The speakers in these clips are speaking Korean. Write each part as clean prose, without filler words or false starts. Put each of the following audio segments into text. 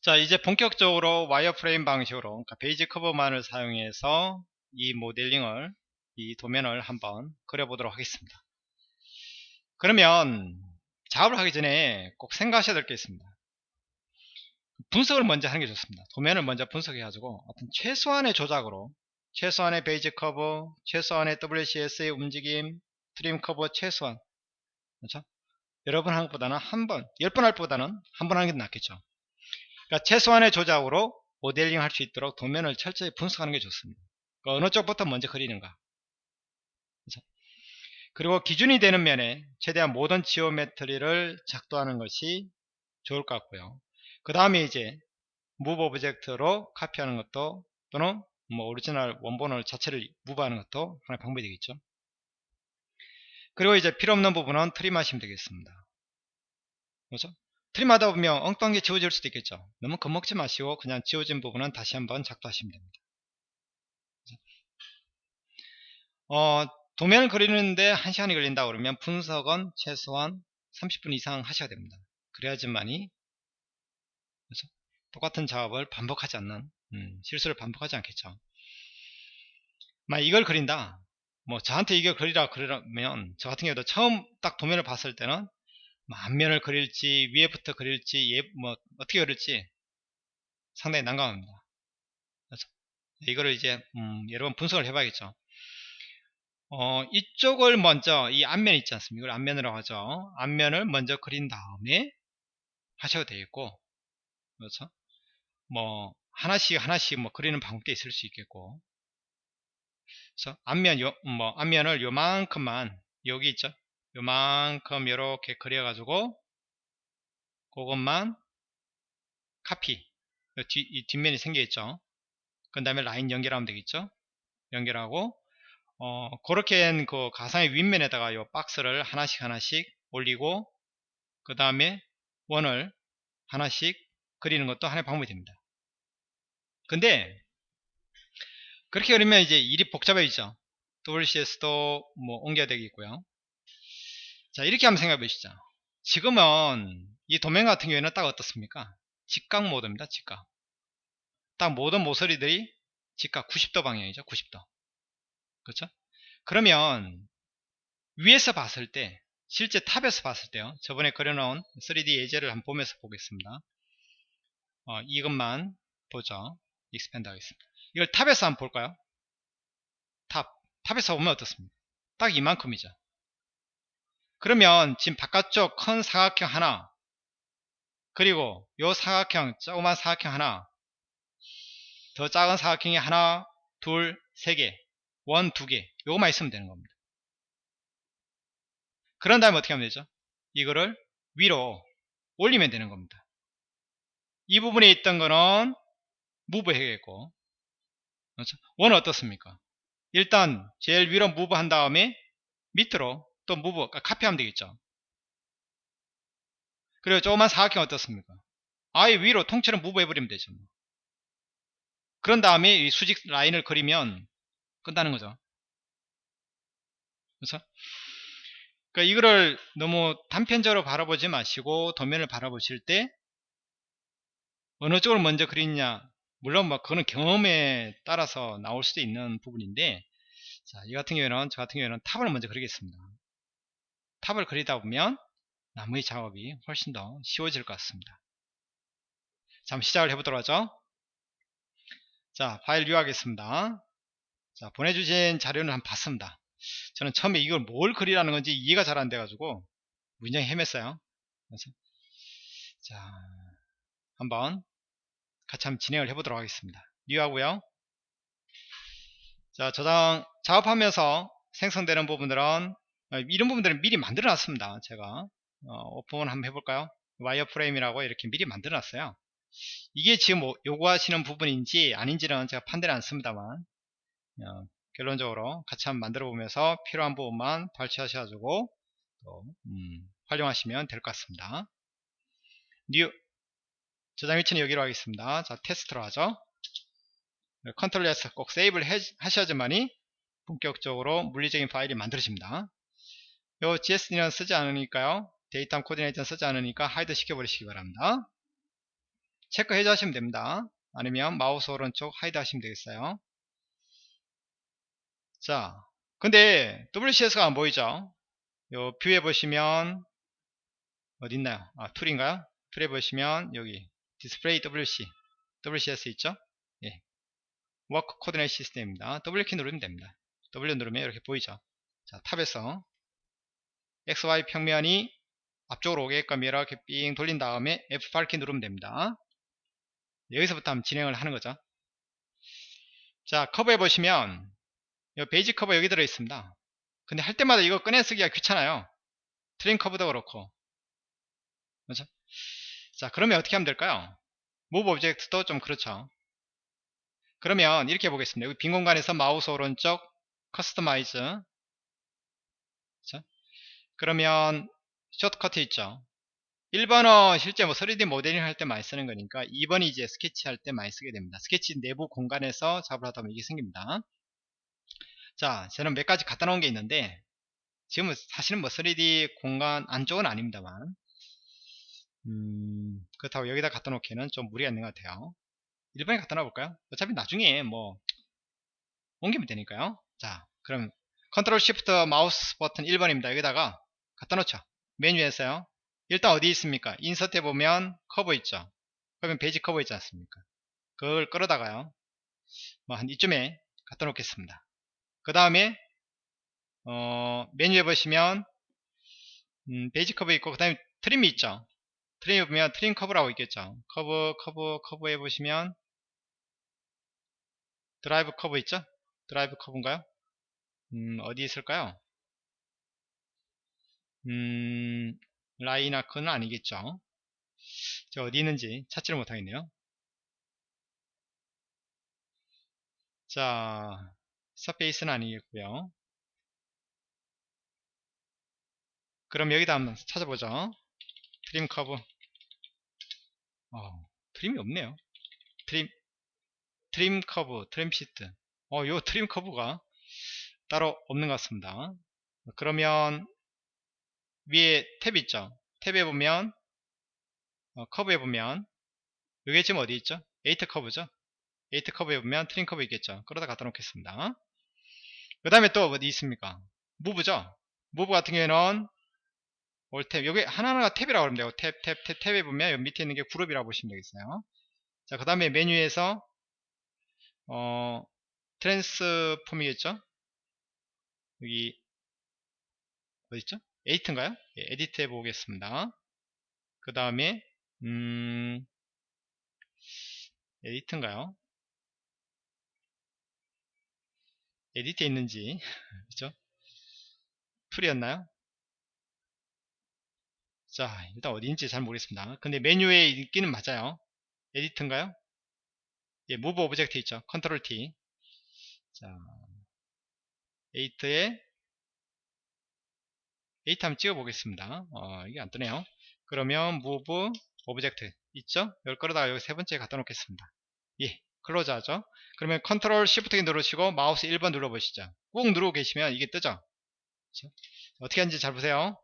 자, 이제 본격적으로 와이어프레임 방식으로, 그러니까 베이지 커브만을 사용해서 이 모델링을, 이 도면을 한번 그려보도록 하겠습니다. 그러면 작업을 하기 전에 꼭 생각하셔야 될 게 있습니다. 분석을 먼저 하는 게 좋습니다. 도면을 먼저 분석해 가지고 어떤 최소한의 조작으로, 최소한의 베이지 커브, 최소한의 WCS의 움직임, 트림 커브 최소한, 그렇죠? 여러 번 하는 것보다는 한 번, 10번 할 것보다는 한 번 하는 게 낫겠죠. 그러니까 최소한의 조작으로 모델링 할 수 있도록 도면을 철저히 분석하는 게 좋습니다. 그러니까 어느 쪽부터 먼저 그리는가. 그렇죠? 그리고 기준이 되는 면에 최대한 모든 지오메트리를 작도하는 것이 좋을 것 같고요. 그 다음에 이제 무브 오브젝트로 카피하는 것도, 또는 뭐 오리지널 원본을 자체를 무브하는 것도 하나의 방법이 되겠죠. 그리고 이제 필요 없는 부분은 트림하시면 되겠습니다. 그렇죠? 트림하다 보면 엉뚱한 게 지워질 수도 있겠죠. 너무 겁먹지 마시고 그냥 지워진 부분은 다시 한번 작도하시면 됩니다. 어, 도면을 그리는데 1시간이 걸린다 그러면 분석은 최소한 30분 이상 하셔야 됩니다. 그래야지만이, 그렇죠? 똑같은 작업을 반복하지 않는, 실수를 반복하지 않겠죠. 만약 이걸 그린다, 뭐 저한테 이걸 그리라 그러면 저 같은 경우도 처음 딱 도면을 봤을 때는 뭐 앞면을 그릴지 위에부터 그릴지 뭐 어떻게 그릴지 상당히 난감합니다. 그렇죠? 이거를 이제 여러 번 분석을 해봐야겠죠. 이쪽을 먼저, 이 앞면 있지 않습니까? 이걸 앞면이라고 하죠. 앞면을 먼저 그린 다음에 하셔도 되겠고, 그렇죠? 뭐 하나씩 하나씩 뭐 그리는 방법도 있을 수 있겠고, 그래서 앞면을 요만큼만, 여기 있죠? 요만큼 요렇게 그려가지고 그것만 카피, 이 뒷면이 생겨있죠? 그 다음에 라인 연결하면 되겠죠? 연결하고 그렇게 그 가상의 윗면에다가 요 박스를 하나씩 하나씩 올리고, 그 다음에 원을 하나씩 그리는 것도 하나의 방법이 됩니다. 근데 그렇게 그리면 이제 일이 복잡해지죠. WCS도 뭐 옮겨야 되겠고요. 자, 이렇게 한번 생각해 보시죠. 지금은 이 도면 같은 경우에는 딱 어떻습니까? 직각 모드입니다. 직각. 딱 모든 모서리들이 직각 90도 방향이죠. 90도. 그렇죠? 그러면 위에서 봤을 때, 실제 탑에서 봤을 때요. 저번에 그려놓은 3D 예제를 한번 보면서 보겠습니다. 이것만 보죠. 익스펜드 하겠습니다. 이걸 탑에서 한번 볼까요? 탑에서 보면 어떻습니까? 딱 이만큼이죠. 그러면 지금 바깥쪽 큰 사각형 하나, 그리고 요 사각형, 조그만 사각형 하나, 더 작은 사각형이 하나, 둘, 세 개, 원, 두 개, 요거만 있으면 되는 겁니다. 그런 다음에 어떻게 하면 되죠? 이거를 위로 올리면 되는 겁니다. 이 부분에 있던 거는 무브 해야겠고, 그렇죠? 원은 어떻습니까? 일단 제일 위로 무브 한 다음에 밑으로 또 무브, 카피하면 되겠죠. 그리고 조그만 사각형 어떻습니까? 아예 위로 통째로 무브 해버리면 되죠. 그런 다음에 이 수직 라인을 그리면 끝나는 거죠. 그렇죠? 그러니까 이거를 너무 단편적으로 바라보지 마시고 도면을 바라보실 때 어느 쪽을 먼저 그리느냐, 물론 뭐 그거는 경험에 따라서 나올 수도 있는 부분인데, 자, 저 같은 경우에는 탑을 먼저 그리겠습니다. 탑을 그리다 보면 나머지 작업이 훨씬 더 쉬워질 것 같습니다. 자, 한번 시작을 해보도록 하죠. 자, 파일 뷰하겠습니다. 자, 보내주신 자료는 한번 봤습니다. 저는 처음에 이걸 뭘 그리라는 건지 이해가 잘 안 돼가지고 굉장히 헤맸어요. 그래서 자, 한번 같이 한번 진행을 해보도록 하겠습니다. 뷰하고요. 자, 작업하면서 생성되는 부분들은 이런 부분들은 미리 만들어 놨습니다. 제가 오픈 한번 해볼까요? 와이어프레임이라고 이렇게 미리 만들어 놨어요. 이게 지금 요구하시는 부분인지 아닌지는 제가 판단을 않습니다만, 결론적으로 같이 한번 만들어 보면서 필요한 부분만 발췌하셔가지고 또 활용하시면 될 것 같습니다. 뉴 저장 위치는 여기로 하겠습니다. 자, 테스트로 하죠. 컨트롤 S 꼭 세이브를 하셔야지만이 본격적으로 물리적인 파일이 만들어집니다. 요 GSD는 쓰지 않으니까요. 데이터 코디네이터는 쓰지 않으니까 하이드 시켜버리시기 바랍니다. 체크해 주시면 됩니다. 아니면 마우스 오른쪽 하이드 하시면 되겠어요. 자, 근데 WCS가 안 보이죠? 요 뷰에 보시면 어디 있나요? 아, 툴인가요? 툴에 보시면 여기 디스플레이 WCS 있죠? 예. 워크 코디네이트 시스템입니다. W키 누르면 됩니다. W 누르면 이렇게 보이죠? 자, 탑에서 XY 평면이 앞쪽으로 오게끔 이렇게 삥 돌린 다음에 F8키 누르면 됩니다. 여기서부터 한번 진행을 하는 거죠. 자, 커브에 보시면 이 베이직 커브 여기 들어 있습니다. 근데 할 때마다 이거 꺼내 쓰기가 귀찮아요. 트림 커브도 그렇고. 그렇죠? 자, 그러면 어떻게 하면 될까요? 무브 오브젝트도 좀 그렇죠. 그러면 이렇게 해보겠습니다. 여기 빈 공간에서 마우스 오른쪽 커스터마이즈. 그렇죠? 그러면 쇼트커트 있죠. 1번은 실제 뭐 3D 모델링 할 때 많이 쓰는 거니까 2번이 이제 스케치 할 때 많이 쓰게 됩니다. 스케치 내부 공간에서 작업을 하다 보면 이게 생깁니다. 자, 저는 몇 가지 갖다 놓은 게 있는데 지금은 사실은 뭐 3D 공간 안쪽은 아닙니다만 그렇다고 여기다 갖다 놓기에는 좀 무리가 있는 것 같아요. 1번에 갖다 놔볼까요? 어차피 나중에 뭐 옮기면 되니까요. 자, 그럼 컨트롤 시프트 마우스 버튼 1번입니다. 여기다가 갖다 놓죠. 메뉴에서요. 일단 어디 있습니까? 인서트에 보면 커브 있죠. 그러면 베이지 커브 있지 않습니까? 그걸 끌어다가요. 뭐 한 이쯤에 갖다 놓겠습니다. 그 다음에 메뉴에 보시면 베이지 커브 있고 그 다음에 트림이 있죠. 트림에 보면 트림 커브라고 있겠죠. 커브에 보시면 드라이브 커브 있죠. 드라이브 커브인가요? 어디 있을까요? 라인 아크는 아니겠죠. 저 어디 있는지 찾지를 못하겠네요. 자, 서페이스는 아니겠고요. 그럼 여기다 한번 찾아보죠. 트림 커브. 트림이 없네요. 트림 커브, 트림 시트. 요 트림 커브가 따로 없는 것 같습니다. 그러면 위에 탭 있죠. 탭에 보면 커브에 보면 이게 지금 어디 있죠? 에이트 커브죠. 에이트 커브에 보면 트림 커브 있겠죠. 그러다 갖다 놓겠습니다. 그 다음에 또 어디 있습니까? 무브죠. 무브 같은 경우에는 올탭 여기 하나하나가 탭이라고 하면 돼요. 탭에 보면 여기 밑에 있는 게 그룹이라고 보시면 되겠어요. 자, 그 다음에 메뉴에서 트랜스폼이겠죠. 여기 어디있죠? 에디트인가요? 예, 에디트 해보겠습니다. 그 다음에 에디트인가요? 에디트에 있는지 그죠? 툴이었나요? 자, 일단 어디인지 잘 모르겠습니다. 근데 메뉴에 있기는 맞아요. 에디트인가요? 예, 무브 오브젝트 있죠. 컨트롤 T. 자, 에이트에 에이트 한번 찍어 보겠습니다. 이게 안 뜨네요. 그러면 무브 오브젝트 있죠? 이걸 끌어다가 여기 세 번째 갖다 놓겠습니다. 예, 클로즈 하죠. 그러면 컨트롤 시프트 키 누르시고 마우스 1번 눌러보시죠. 꾹 누르고 계시면 이게 뜨죠. 그렇죠? 어떻게 하는지 잘 보세요.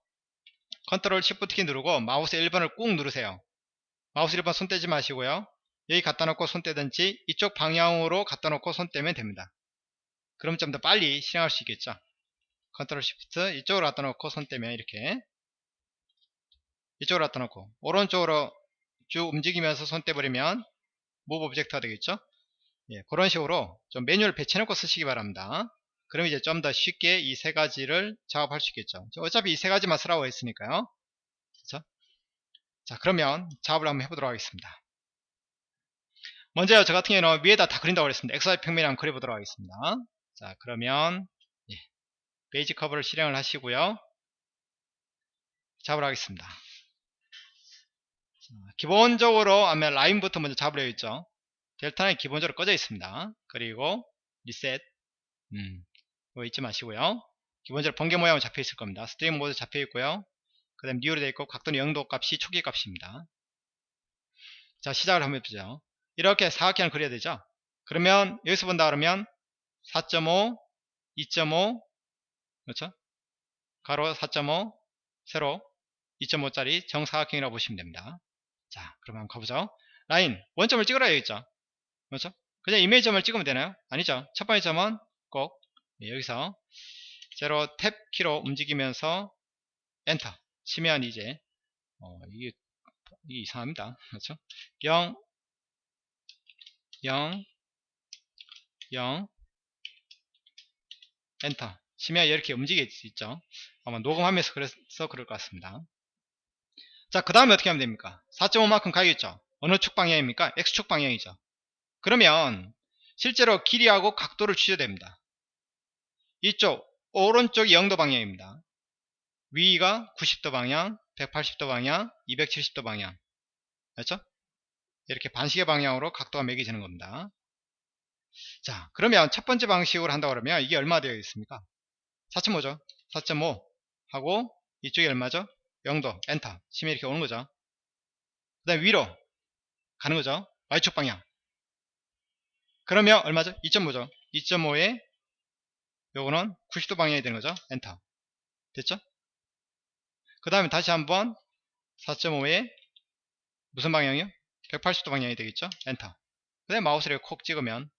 컨트롤 시프트 키 누르고 마우스 1번을 꾹 누르세요. 마우스 1번 손 떼지 마시고요. 여기 갖다 놓고 손 떼든지 이쪽 방향으로 갖다 놓고 손 떼면 됩니다. 그럼 좀 더 빨리 실행할 수 있겠죠. 컨트롤 시프트 이쪽으로 갖다 놓고 손 떼면 이렇게 이쪽으로 갖다 놓고 오른쪽으로 쭉 움직이면서 손 떼버리면 무브 오브젝트가 되겠죠. 예, 그런 식으로 좀 메뉴를 배치해 놓고 쓰시기 바랍니다. 그럼 이제 좀 더 쉽게 이 세 가지를 작업할 수 있겠죠. 어차피 이 세 가지만 쓰라고 했으니까요. 그렇죠? 자, 그러면 작업을 한번 해보도록 하겠습니다. 먼저 저 같은 경우는 위에다 다 그린다고 그랬습니다. XY 평면을 한번 그려보도록 하겠습니다. 자, 그러면 예, 베이직 커브를 실행을 하시고요. 작업을 하겠습니다. 자, 기본적으로 아마 라인부터 먼저 잡으려 했죠. 델타는 기본적으로 꺼져 있습니다. 그리고 리셋 이거 잊지 마시고요. 기본적으로 번개 모양으로 잡혀 있을 겁니다. 스트링 모드 잡혀 있고요. 그 다음 뉴로 되어 있고 각도는 0도 값이 초기 값입니다. 자, 시작을 한번 해보죠. 이렇게 사각형을 그려야 되죠. 그러면 여기서 본다 그러면 4.5 2.5 그렇죠? 가로 4.5 세로 2.5짜리 정사각형이라고 보시면 됩니다. 자, 그럼 한번 가보죠. 라인 원점을 찍으라 되겠죠. 그렇죠? 그냥 이미지점을 찍으면 되나요? 아니죠. 첫 번째 점은 꼭 여기서 제로 탭 키로 움직이면서 엔터 치면 이제 이게 이상합니다. 그렇죠? 0 0 0 엔터 치면 이렇게 움직일 수 있죠. 아마 녹음하면서 그래서 그럴 것 같습니다. 자, 그 다음에 어떻게 하면 됩니까? 4.5만큼 가겠죠. 어느 축 방향입니까? X축 방향이죠. 그러면 실제로 길이하고 각도를 주셔야 됩니다. 이쪽 오른쪽이 0도 방향입니다. 위가 90도 방향, 180도 방향, 270도 방향. 그렇죠? 이렇게 반시계 방향으로 각도가 매겨지는 겁니다. 자, 그러면 첫 번째 방식으로 한다고 그러면 이게 얼마 되어 있습니까? 4.5죠. 4.5 하고 이쪽이 얼마죠? 0도 엔터 치면 이렇게 오는 거죠. 그 다음에 위로 가는 거죠. Y축 방향. 그러면 얼마죠? 2.5죠. 2.5에 요거는 90도 방향이 되는 거죠. 엔터. 됐죠? 그 다음에 다시 한번 4.5에 무슨 방향이요? 180도 방향이 되겠죠? 엔터. 그 다음에 마우스를 콕 찍으면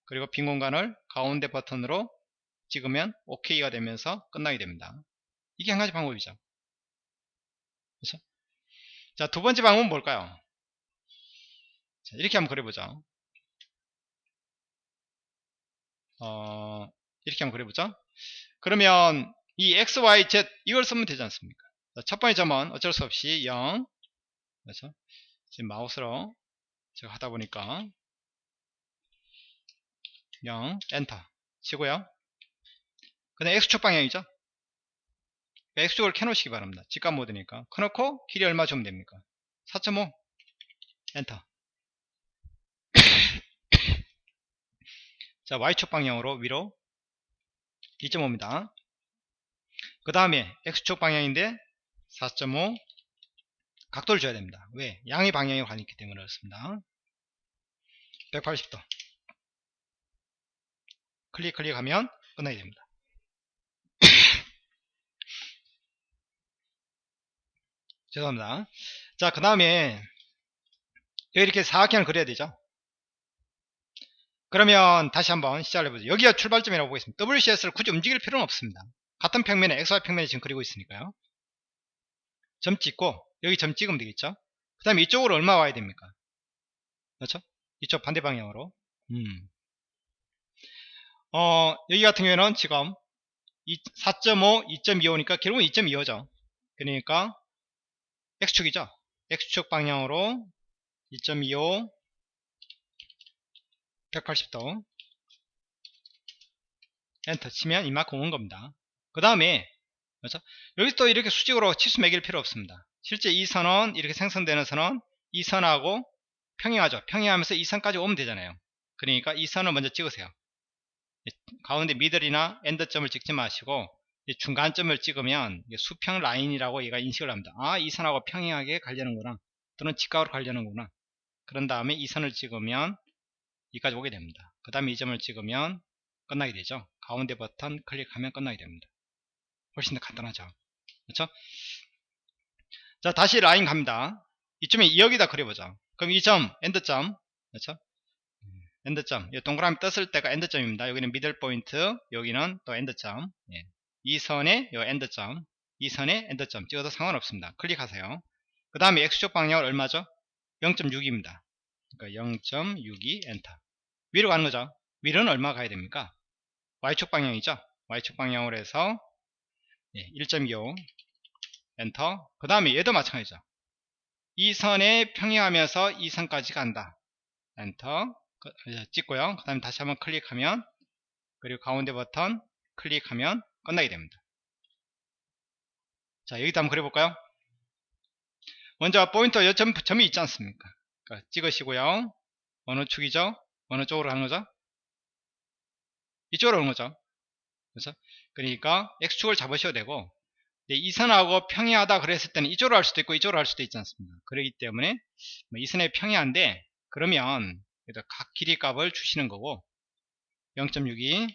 그리고 빈 공간을 가운데 버튼으로 찍으면 OK가 되면서 끝나게 됩니다. 이게 한 가지 방법이죠. 그렇죠? 자, 두 번째 방법은 뭘까요? 자, 이렇게 한번 그려보죠. 이렇게 한번 그려보죠. 그러면 이 X, Y, Z 이걸 쓰면 되지 않습니까? 자, 첫 번째 점은 어쩔 수 없이 0. 그렇죠? 지금 마우스로 제가 하다 보니까 0 엔터 치고요. 그 다음에 X축 방향이죠. X축을 켜놓으시기 바랍니다. 직관 모드니까. 켜놓고 길이 얼마 주면 됩니까? 4.5 엔터. 자, Y축 방향으로 위로 2.5입니다. 그 다음에 X축 방향인데 4.5 각도를 줘야 됩니다. 왜? 양의 방향이 가있기 때문에 그렇습니다. 180도 클릭하면 끝나게 됩니다. 죄송합니다. 자, 그 다음에 이렇게 사각형을 그려야 되죠. 그러면 다시 한번 시작을 해보죠. 여기가 출발점이라고 보겠습니다. WCS를 굳이 움직일 필요는 없습니다. 같은 평면에 XY 평면에 지금 그리고 있으니까요. 점 찍고 여기 점 찍으면 되겠죠. 그 다음에 이쪽으로 얼마 와야 됩니까? 그렇죠? 이쪽 반대 방향으로. 여기 같은 경우에는 지금 4.5, 2.25니까 결국은 2.25죠. 그러니까 X축이죠. X축 방향으로 2.25 180도 엔터 치면 이만큼 온 겁니다. 그 다음에 그렇죠? 여기서 또 이렇게 수직으로 치수 매길 필요 없습니다. 실제 이 선은 이렇게 생성되는 선은 이 선하고 평행하죠. 평행하면서 이 선까지 오면 되잖아요. 그러니까 이 선을 먼저 찍으세요. 가운데 미들이나 엔드점을 찍지 마시고 중간점을 찍으면 수평 라인이라고 얘가 인식을 합니다. 아, 이 선하고 평행하게 가려는구나. 또는 직각으로 가려는구나. 그런 다음에 이 선을 찍으면 여기까지 오게 됩니다. 그 다음에 이 점을 찍으면 끝나게 되죠. 가운데 버튼 클릭하면 끝나게 됩니다. 훨씬 더 간단하죠. 그렇죠? 자, 다시 라인 갑니다. 이쯤에 여기다 그려보죠. 그럼 이 점, 엔드점, 그렇죠? 엔드점, 이 동그라미 떴을 때가 엔드점입니다. 여기는 미들 포인트, 여기는 또 엔드점. 예. 이 선에 요 엔드점, 이 선에 엔드점 찍어도 상관없습니다. 클릭하세요. 그 다음에 X축 방향은 얼마죠? 0.6입니다. 그러니까 0.62 엔터. 위로 가는 거죠. 위로는 얼마 가야 됩니까? Y축 방향이죠. Y축 방향으로 해서 1.25 엔터. 그 다음에 얘도 마찬가지죠. 이 선에 평행하면서 이 선까지 간다. 엔터 찍고요. 그 다음에 다시 한번 클릭하면 그리고 가운데 버튼 클릭하면 끝나게 됩니다. 자, 여기도 한번 그려볼까요? 먼저 포인터 점이 있지 않습니까? 그러니까 찍으시고요. 어느 축이죠? 어느 쪽으로 가는 거죠? 이쪽으로 오는 거죠. 그렇죠? 그러니까 X축을 잡으셔도 되고 이 선하고 평행하다 그랬을 때는 이쪽으로 할 수도 있고 이쪽으로 할 수도 있지 않습니까? 그렇기 때문에 이 선에 평행한데 그러면 각 길이 값을 주시는 거고 0.62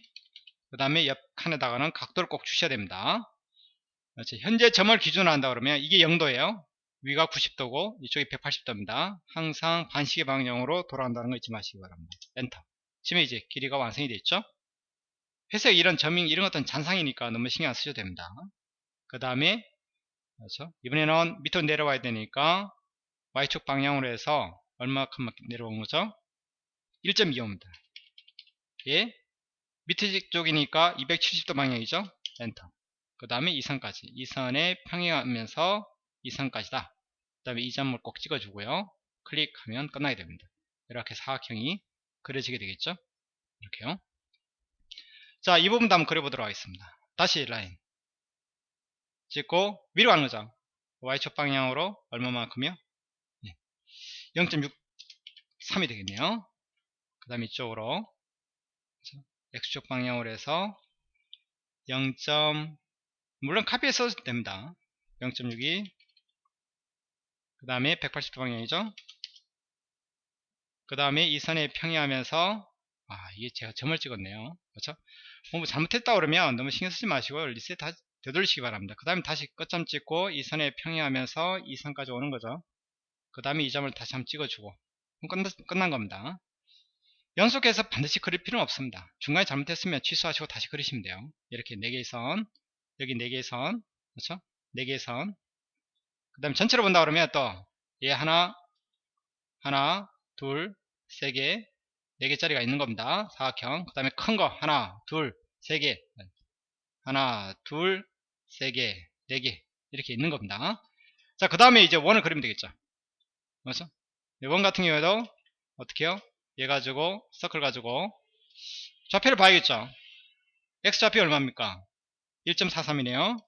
그 다음에 옆 칸에다가는 각도를 꼭 주셔야 됩니다. 그렇죠? 현재 점을 기준으로 한다 그러면 이게 0도예요. 위가 90도고 이쪽이 180도입니다. 항상 반시계 방향으로 돌아간다는 거 잊지 마시기 바랍니다. 엔터. 지금 이제 길이가 완성이 되어 있죠. 회색 이런 점ing 이런 것들은 잔상이니까 너무 신경 안 쓰셔도 됩니다. 그 다음에 그렇죠? 이번에는 밑으로 내려와야 되니까 Y축 방향으로 해서 얼마큼 내려온 거죠? 1.25입니다. 예? 밑에 쪽이니까 270도 방향이죠? 엔터. 그 다음에 이 선까지. 이 선에 평행하면서 이 선까지다. 그 다음에 이 점을 꼭 찍어주고요. 클릭하면 끝나게 됩니다. 이렇게 사각형이 그려지게 되겠죠? 이렇게요. 자, 이 부분도 한번 그려보도록 하겠습니다. 다시 라인 찍고 위로 가는 거죠. Y축 방향으로 얼마만큼이요? 0.63이 되겠네요. 그 다음에 이쪽으로 X축 방향으로 해서 0. 물론 카피해 써도 됩니다. 0.62. 그 다음에 180도 방향이죠. 그 다음에 이 선에 평행하면서 이게 제가 점을 찍었네요. 그렇죠? 뭐 잘못했다 그러면 너무 신경 쓰지 마시고 리셋 되돌리시기 바랍니다. 그 다음에 다시 끝점 찍고 이 선에 평행하면서 이 선까지 오는 거죠. 그 다음에 이 점을 다시 한번 찍어주고 끝난 겁니다. 연속해서 반드시 그릴 필요는 없습니다. 중간에 잘못했으면 취소하시고 다시 그리시면 돼요. 이렇게 4개의 선, 여기 4개의 선, 그렇죠? 4개의 선. 그 다음에 전체로 본다 그러면 또 얘 하나, 둘, 3개, 4개짜리가 있는 겁니다. 사각형. 그 다음에 큰 거 하나, 둘, 3개, 하나, 둘, 3개, 4개 이렇게 있는 겁니다. 자, 그 다음에 이제 원을 그리면 되겠죠. 그렇죠? 원 같은 경우에도 어떻게 해요? 얘 가지고 서클 가지고 좌표를 봐야겠죠. x좌표 얼마입니까? 1.43이네요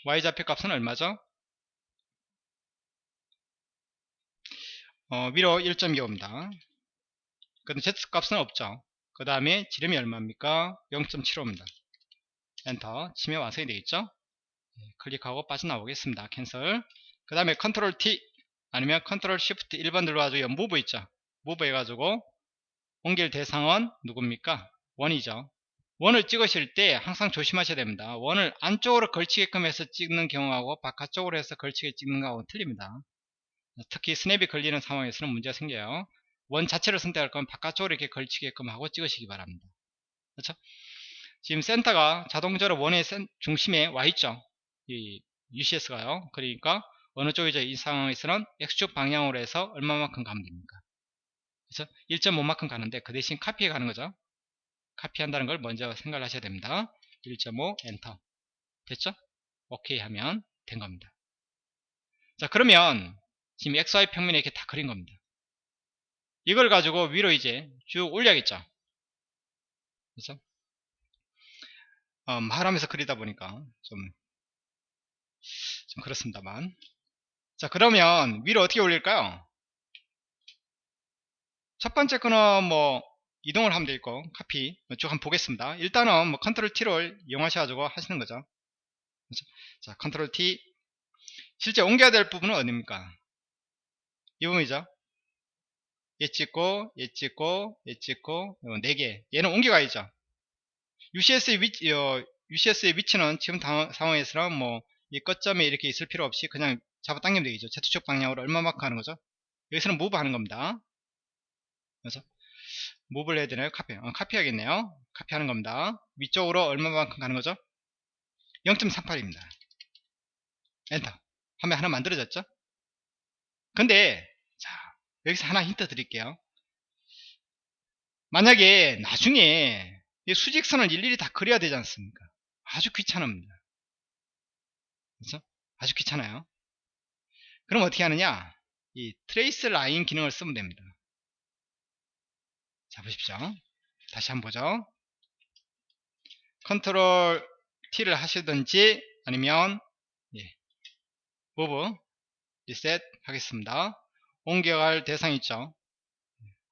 y좌표 값은 얼마죠? 위로 1.25입니다 근데 z값은 없죠. 그 다음에 지름이 얼마입니까? 0.75입니다 엔터 치면 완성이 되겠죠. 클릭하고 빠져나오겠습니다. 캔슬. 그 다음에 컨트롤 T 아니면 컨트롤 쉬프트 1번 눌러가지고 무브 있죠. 무브 해가지고 옮길 대상은 누굽니까? 원이죠. 원을 찍으실 때 항상 조심하셔야 됩니다. 원을 안쪽으로 걸치게끔 해서 찍는 경우하고 바깥쪽으로 해서 걸치게 찍는 거하고는 틀립니다. 특히 스냅이 걸리는 상황에서는 문제가 생겨요. 원 자체를 선택할 거면 바깥쪽으로 이렇게 걸치게끔 하고 찍으시기 바랍니다. 그렇죠? 지금 센터가 자동적으로 원의 중심에 와 있죠. 이 UCS가요. 그러니까 어느 쪽이죠? 이 상황에서는 X축 방향으로 해서 얼마만큼 가면 됩니까? 그래서 1.5만큼 가는데 그 대신 카피해 가는 거죠. 카피한다는 걸 먼저 생각을 하셔야 됩니다. 1.5 엔터. 됐죠? 오케이 하면 된 겁니다. 자, 그러면 지금 XY 평면에 이렇게 다 그린 겁니다. 이걸 가지고 위로 이제 쭉 올려야겠죠. 그렇죠? 말하면서 그리다 보니까 좀 그렇습니다만. 자, 그러면 위로 어떻게 올릴까요? 첫 번째 거는 뭐 이동을 하면 되겠고 카피 쭉 한번 보겠습니다. 일단은 뭐 컨트롤 T를 이용하셔가지고 하시는 거죠. 그렇죠? 자, 컨트롤 T. 실제 옮겨야 될 부분은 어디입니까? 이 부분이죠. 얘 찍고 얘 찍고 얘 찍고 4개 얘는 옮겨가야죠. UCS의 위치는 지금 상황에서는 뭐 이 끝점에 이렇게 있을 필요 없이 그냥 잡아당기면 되겠죠. Z축 방향으로 얼마만큼 하는 거죠. 여기서는 무브 하는 겁니다. 그래서 무브를 해야 되나요? 카피하겠네요. 카피하는 겁니다. 위쪽으로 얼마만큼 가는 거죠? 0.38입니다. 엔터 하면 하나 만들어졌죠. 근데 자, 여기서 하나 힌트 드릴게요. 만약에 나중에 이 수직선을 일일이 다 그려야 되지 않습니까? 아주 귀찮습니다. 그렇죠? 아주 귀찮아요. 그럼 어떻게 하느냐? 이 트레이스 라인 기능을 쓰면 됩니다. 자, 보십시오. 다시 한번 보죠. 컨트롤 T를 하시든지 아니면 무브 리셋 하겠습니다. 옮겨갈 대상 있죠.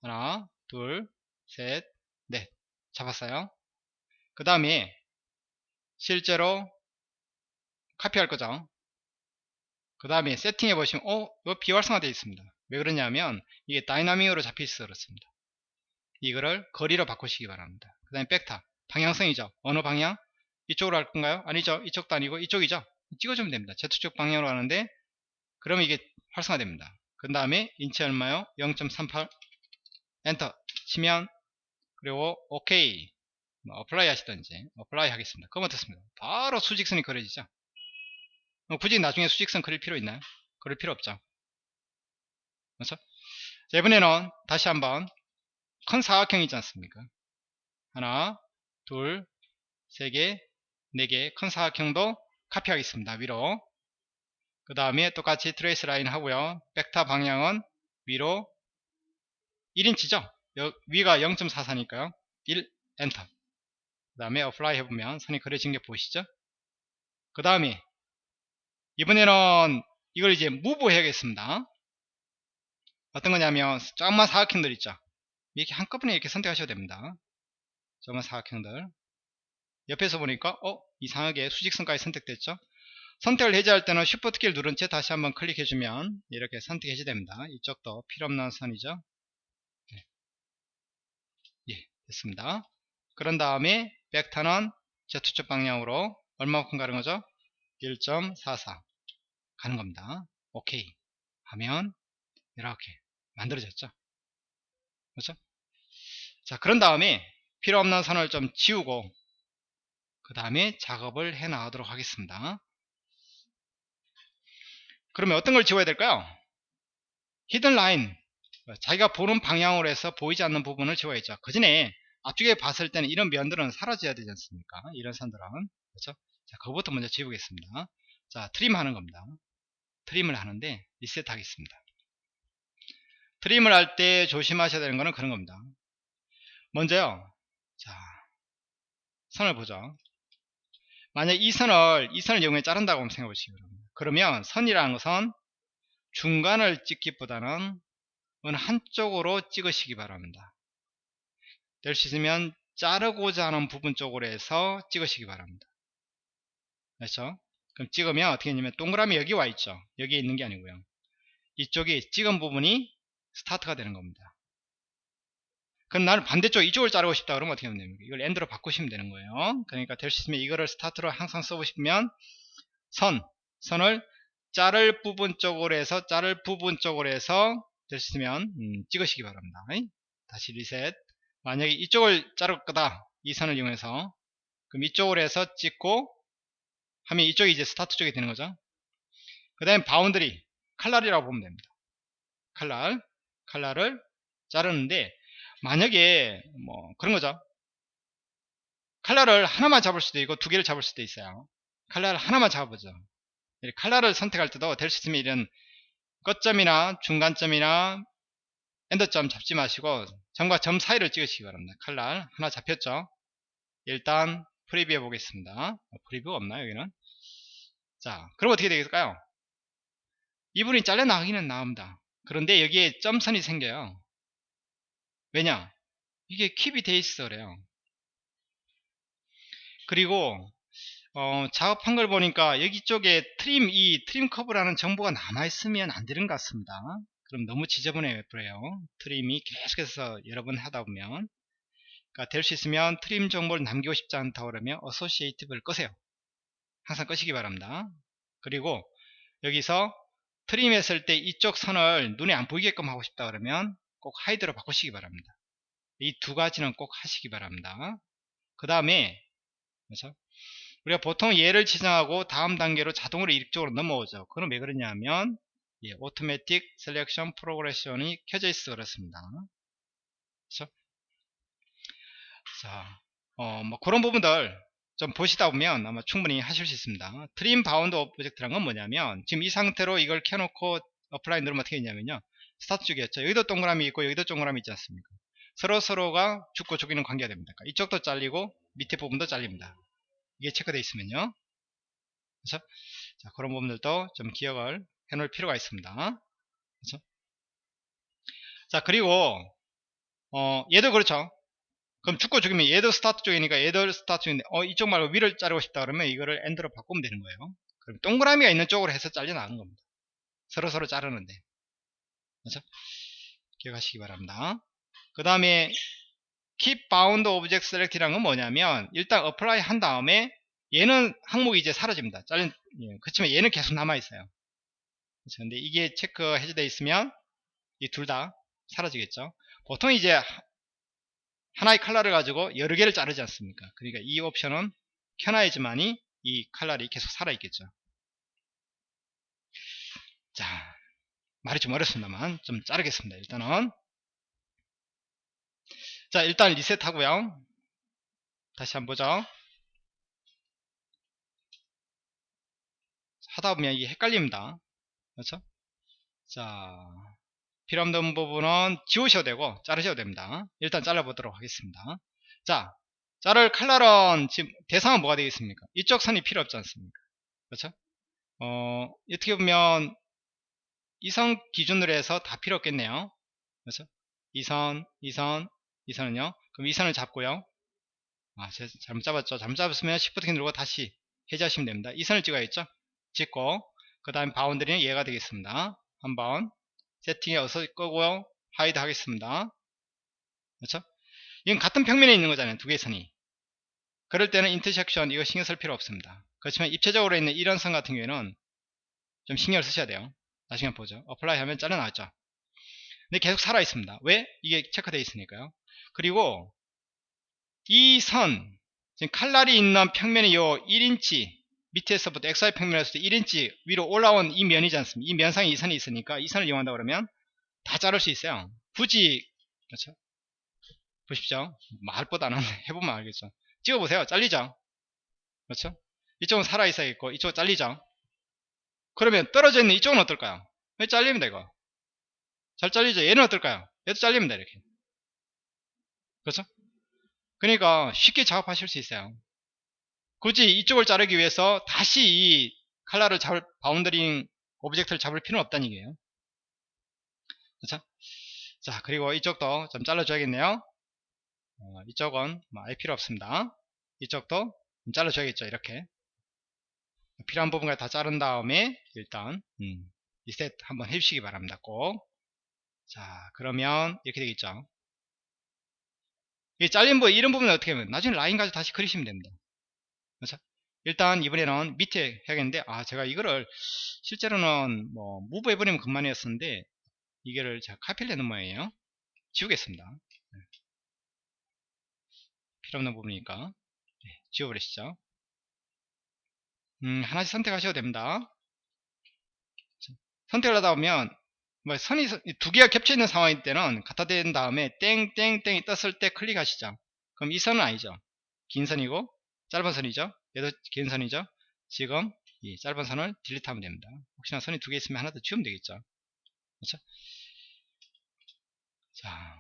하나, 둘, 셋, 넷 잡았어요. 그 다음에 실제로 카피할 거죠. 그 다음에 세팅해 보시면 이거 비활성화되어 있습니다. 왜 그러냐면 이게 다이나믹으로 잡혀 있어서 그렇습니다. 이거를 거리로 바꾸시기 바랍니다. 그 다음에 벡터 방향성이죠. 어느 방향? 이쪽으로 할 건가요? 아니죠. 이쪽도 아니고 이쪽이죠. 찍어주면 됩니다. Z축 방향으로 하는데 그러면 이게 활성화됩니다. 그 다음에 인치 얼마요? 0.38 엔터 치면, 그리고 오케이 뭐 어플라이 하시던지 어플라이 하겠습니다. 그럼 어떻습니까? 바로 수직선이 그려지죠. 굳이 나중에 수직선 그릴 필요 있나요? 그릴 필요 없죠. 그렇죠? 자, 이번에는 다시 한번 큰 사각형이 있지 않습니까? 하나, 둘, 세 개, 네 개 큰 사각형도 카피하겠습니다. 위로. 그 다음에 똑같이 트레이스 라인 하고요. 벡터 방향은 위로 1인치죠? 위가 0.44니까요. 1 엔터. 그 다음에 어플라이 해보면 선이 그려진 게 보이시죠? 그 다음에 이번에는 이걸 이제 무브 해야겠습니다. 어떤 거냐면 조그만 사각형들 있죠? 이렇게 한꺼번에 이렇게 선택하셔도 됩니다. 조그만 사각형들 옆에서 보니까 이상하게 수직선까지 선택됐죠? 선택을 해제할 때는 Shift 키를 누른 채 다시 한번 클릭해주면 이렇게 선택 해제됩니다. 이쪽도 필요없는 선이죠. 네. 예, 됐습니다. 그런 다음에 벡터는 Z축 방향으로 얼마만큼 가는 거죠? 1.44 가는 겁니다. 오케이 하면 이렇게 만들어졌죠. 그렇죠? 자, 그런 다음에 필요 없는 선을 좀 지우고 그 다음에 작업을 해 나가도록 하겠습니다. 그러면 어떤 걸 지워야 될까요? 히든 라인, 자기가 보는 방향으로 해서 보이지 않는 부분을 지워야죠. 그 전에 앞쪽에 봤을 때는 이런 면들은 사라져야 되지 않습니까? 이런 선들은. 그렇죠? 자, 그거부터 먼저 지우겠습니다. 자, 트림 하는 겁니다. 트림을 하는데 리셋 하겠습니다. 트림을 할 때 조심하셔야 되는 거는 그런 겁니다. 먼저요. 자, 선을 보죠. 만약 이 선을 이용해 자른다고 한번 생각해 보시기 바랍니다. 그러면 선이라는 것은 중간을 찍기보다는 어느 한쪽으로 찍으시기 바랍니다. 될 수 있으면 자르고자 하는 부분 쪽으로 해서 찍으시기 바랍니다. 그렇죠? 그럼 찍으면 어떻게 되냐면 동그라미 여기 와 있죠. 여기에 있는 게 아니고요. 이쪽이 찍은 부분이 스타트가 되는 겁니다. 그럼 나는 반대쪽 이쪽을 자르고 싶다 그러면 어떻게 하면 됩니까? 이걸 엔드로 바꾸시면 되는 거예요. 그러니까 될 수 있으면 이거를 스타트로 항상 써보시면 선을 자를 부분 쪽으로 해서 될 수 있으면 찍으시기 바랍니다. 다시 리셋. 만약에 이쪽을 자를 거다, 이 선을 이용해서, 그럼 이쪽으로 해서 찍고 하면 이쪽이 이제 스타트 쪽이 되는 거죠. 그 다음에 바운드리 칼날이라고 보면 됩니다. 칼날을 자르는데, 만약에 뭐 그런 거죠. 칼날을 하나만 잡을 수도 있고 두 개를 잡을 수도 있어요. 칼날을 하나만 잡아보죠. 칼날을 선택할 때도 될 수 있으면 이런 끝점이나 중간점이나 엔더점 잡지 마시고 점과 점 사이를 찍으시기 바랍니다. 칼날 하나 잡혔죠? 일단 프리뷰 해 보겠습니다. 프리뷰 없나요 여기는? 자, 그럼 어떻게 되겠을까요? 이분이 잘려 나가기는 나옵니다. 그런데 여기에 점선이 생겨요. 왜냐? 이게 킵이 돼 있어 그래요. 그리고 작업한 걸 보니까 여기 쪽에 트림 커브라는 정보가 남아있으면 안 되는 것 같습니다. 그럼 너무 지저분해 버려요. 트림이 계속해서 여러 번 하다 보면. 그러니까 될 수 있으면 트림 정보를 남기고 싶지 않다 그러면 어소시에이티브를 끄세요. 항상 끄시기 바랍니다. 그리고 여기서 트림 했을 때 이쪽 선을 눈에 안 보이게끔 하고 싶다 그러면 꼭 하이드로 바꾸시기 바랍니다. 이 두 가지는 꼭 하시기 바랍니다. 그 다음에 그렇죠? 우리가 보통 얘를 지정하고 다음 단계로 자동으로 이쪽으로 넘어오죠. 그건 왜 그러냐면 오토매틱 셀렉션 프로그레션이 켜져 있어 그렇습니다. 그렇죠? 자, 뭐 그런 부분들 좀 보시다 보면 아마 충분히 하실 수 있습니다. 트림 바운드 오브젝트란 건 뭐냐면 지금 이 상태로 이걸 켜놓고 어플라이 누르면 어떻게 되냐면요. 스타트 쪽이었죠. 여기도 동그라미 있고 여기도 동그라미 있지 않습니까? 서로가 죽고 죽이는 관계가 됩니다. 그러니까 이쪽도 잘리고 밑에 부분도 잘립니다. 이게 체크되어 있으면요. 그렇죠? 자, 그런 부분들도 좀 기억을 해 놓을 필요가 있습니다. 그렇죠? 자, 그리고 얘도 그렇죠. 그럼 죽고 죽이면 얘도 스타트 쪽이니까 얘도 스타트 쪽인데 이쪽 말고 위를 자르고 싶다 그러면 이거를 엔드로 바꾸면 되는 거예요. 그럼 동그라미가 있는 쪽으로 해서 잘려 나가는 겁니다. 서로 자르는데. 그렇죠? 기억하시기 바랍니다. 그 다음에 Keep Bound Object Select이라는 건 뭐냐면 일단 apply 한 다음에 얘는 항목이 이제 사라집니다. 그렇지만 얘는 계속 남아 있어요. 그렇죠? 근데 이게 체크 해제되어 있으면 이 둘 다 사라지겠죠. 보통 이제 하나의 칼라를 가지고 여러 개를 자르지 않습니까? 그러니까 이 옵션은 켜놔야지만이 이 칼날이 계속 살아있겠죠. 자, 말이 좀 어렵습니다만 좀 자르겠습니다. 일단은 자, 일단 리셋 하고요. 다시 한번 보죠. 하다 보면 이게 헷갈립니다. 그렇죠? 자, 필요 없는 부분은 지우셔도 되고 자르셔도 됩니다. 일단 잘라보도록 하겠습니다. 자, 자를 칼날은 지금 대상은 뭐가 되겠습니까? 이쪽 선이 필요 없지 않습니까? 그렇죠? 어떻게 보면 이 선 기준으로 해서 다 필요 없겠네요. 그렇죠? 이 선, 이 선, 이 선은요. 그럼 이 선을 잡고요. 아, 제가 잘못 잡았죠. 잘못 잡았으면 Shift 키 누르고 다시 해제하시면 됩니다. 이 선을 찍어야겠죠. 찍고 그 다음 바운드리는 얘가 되겠습니다. 한번 세팅에 어서 끄고요. 하이드 하겠습니다. 그렇죠? 이건 같은 평면에 있는 거잖아요. 두 개의 선이. 그럴 때는 인터섹션 이거 신경 쓸 필요 없습니다. 그렇지만 입체적으로 있는 이런 선 같은 경우에는 좀 신경을 쓰셔야 돼요. 나중에 보죠. 어플라이 하면 잘라나왔죠. 근데 계속 살아 있습니다. 왜? 이게 체크되어 있으니까요. 그리고 이 선, 지금 칼날이 있는 평면이 요 1인치 밑에서부터 XY 평면에서부터 1인치 위로 올라온 이 면이지 않습니까? 이 면상에 이 선이 있으니까 이 선을 이용한다 그러면 다 자를 수 있어요. 굳이, 그렇죠? 보십시오. 말보다는 해보면 알겠죠. 찍어보세요. 잘리죠? 그렇죠? 이쪽은 살아있어야겠고 이쪽은 잘리죠? 그러면 떨어져 있는 이쪽은 어떨까요? 왜 잘립니다 이거? 잘 잘리죠? 얘는 어떨까요? 얘도 잘립니다 이렇게. 그렇죠? 그러니까 쉽게 작업하실 수 있어요. 굳이 이쪽을 자르기 위해서 다시 이 칼라를 잡을 바운더링 오브젝트를 잡을 필요는 없다는 얘기예요. 그렇죠? 자, 그리고 이쪽도 좀 잘라줘야겠네요. 이쪽은 뭐 알 필요 없습니다. 이쪽도 좀 잘라줘야겠죠. 이렇게 필요한 부분까지 다 자른 다음에 일단 리셋 한번 해주시기 바랍니다. 꼭. 자, 그러면 이렇게 되겠죠. 이 잘린 부분 이런 부분은 어떻게 하면 나중에 라인 가지고 다시 그리시면 됩니다. 그렇죠? 일단 이번에는 밑에 해야겠는데 제가 이거를 실제로는 뭐 무브 해버리면 그만이었었는데 이거를 제가 카피를 내는 모양이에요. 지우겠습니다. 네. 필요없는 부분이니까 네, 지워버리시죠. 하나씩 선택하셔도 됩니다. 선택을 하다 보면 뭐 선이 두 개가 겹쳐 있는 상황일 때는 갖다 댄 다음에 땡땡땡이 떴을 때 클릭하시죠. 그럼 이 선은 아니죠. 긴 선이고 짧은 선이죠. 얘도 긴 선이죠. 지금 이 짧은 선을 딜리트하면 됩니다. 혹시나 선이 두 개 있으면 하나 더 지우면 되겠죠. 그렇죠? 자,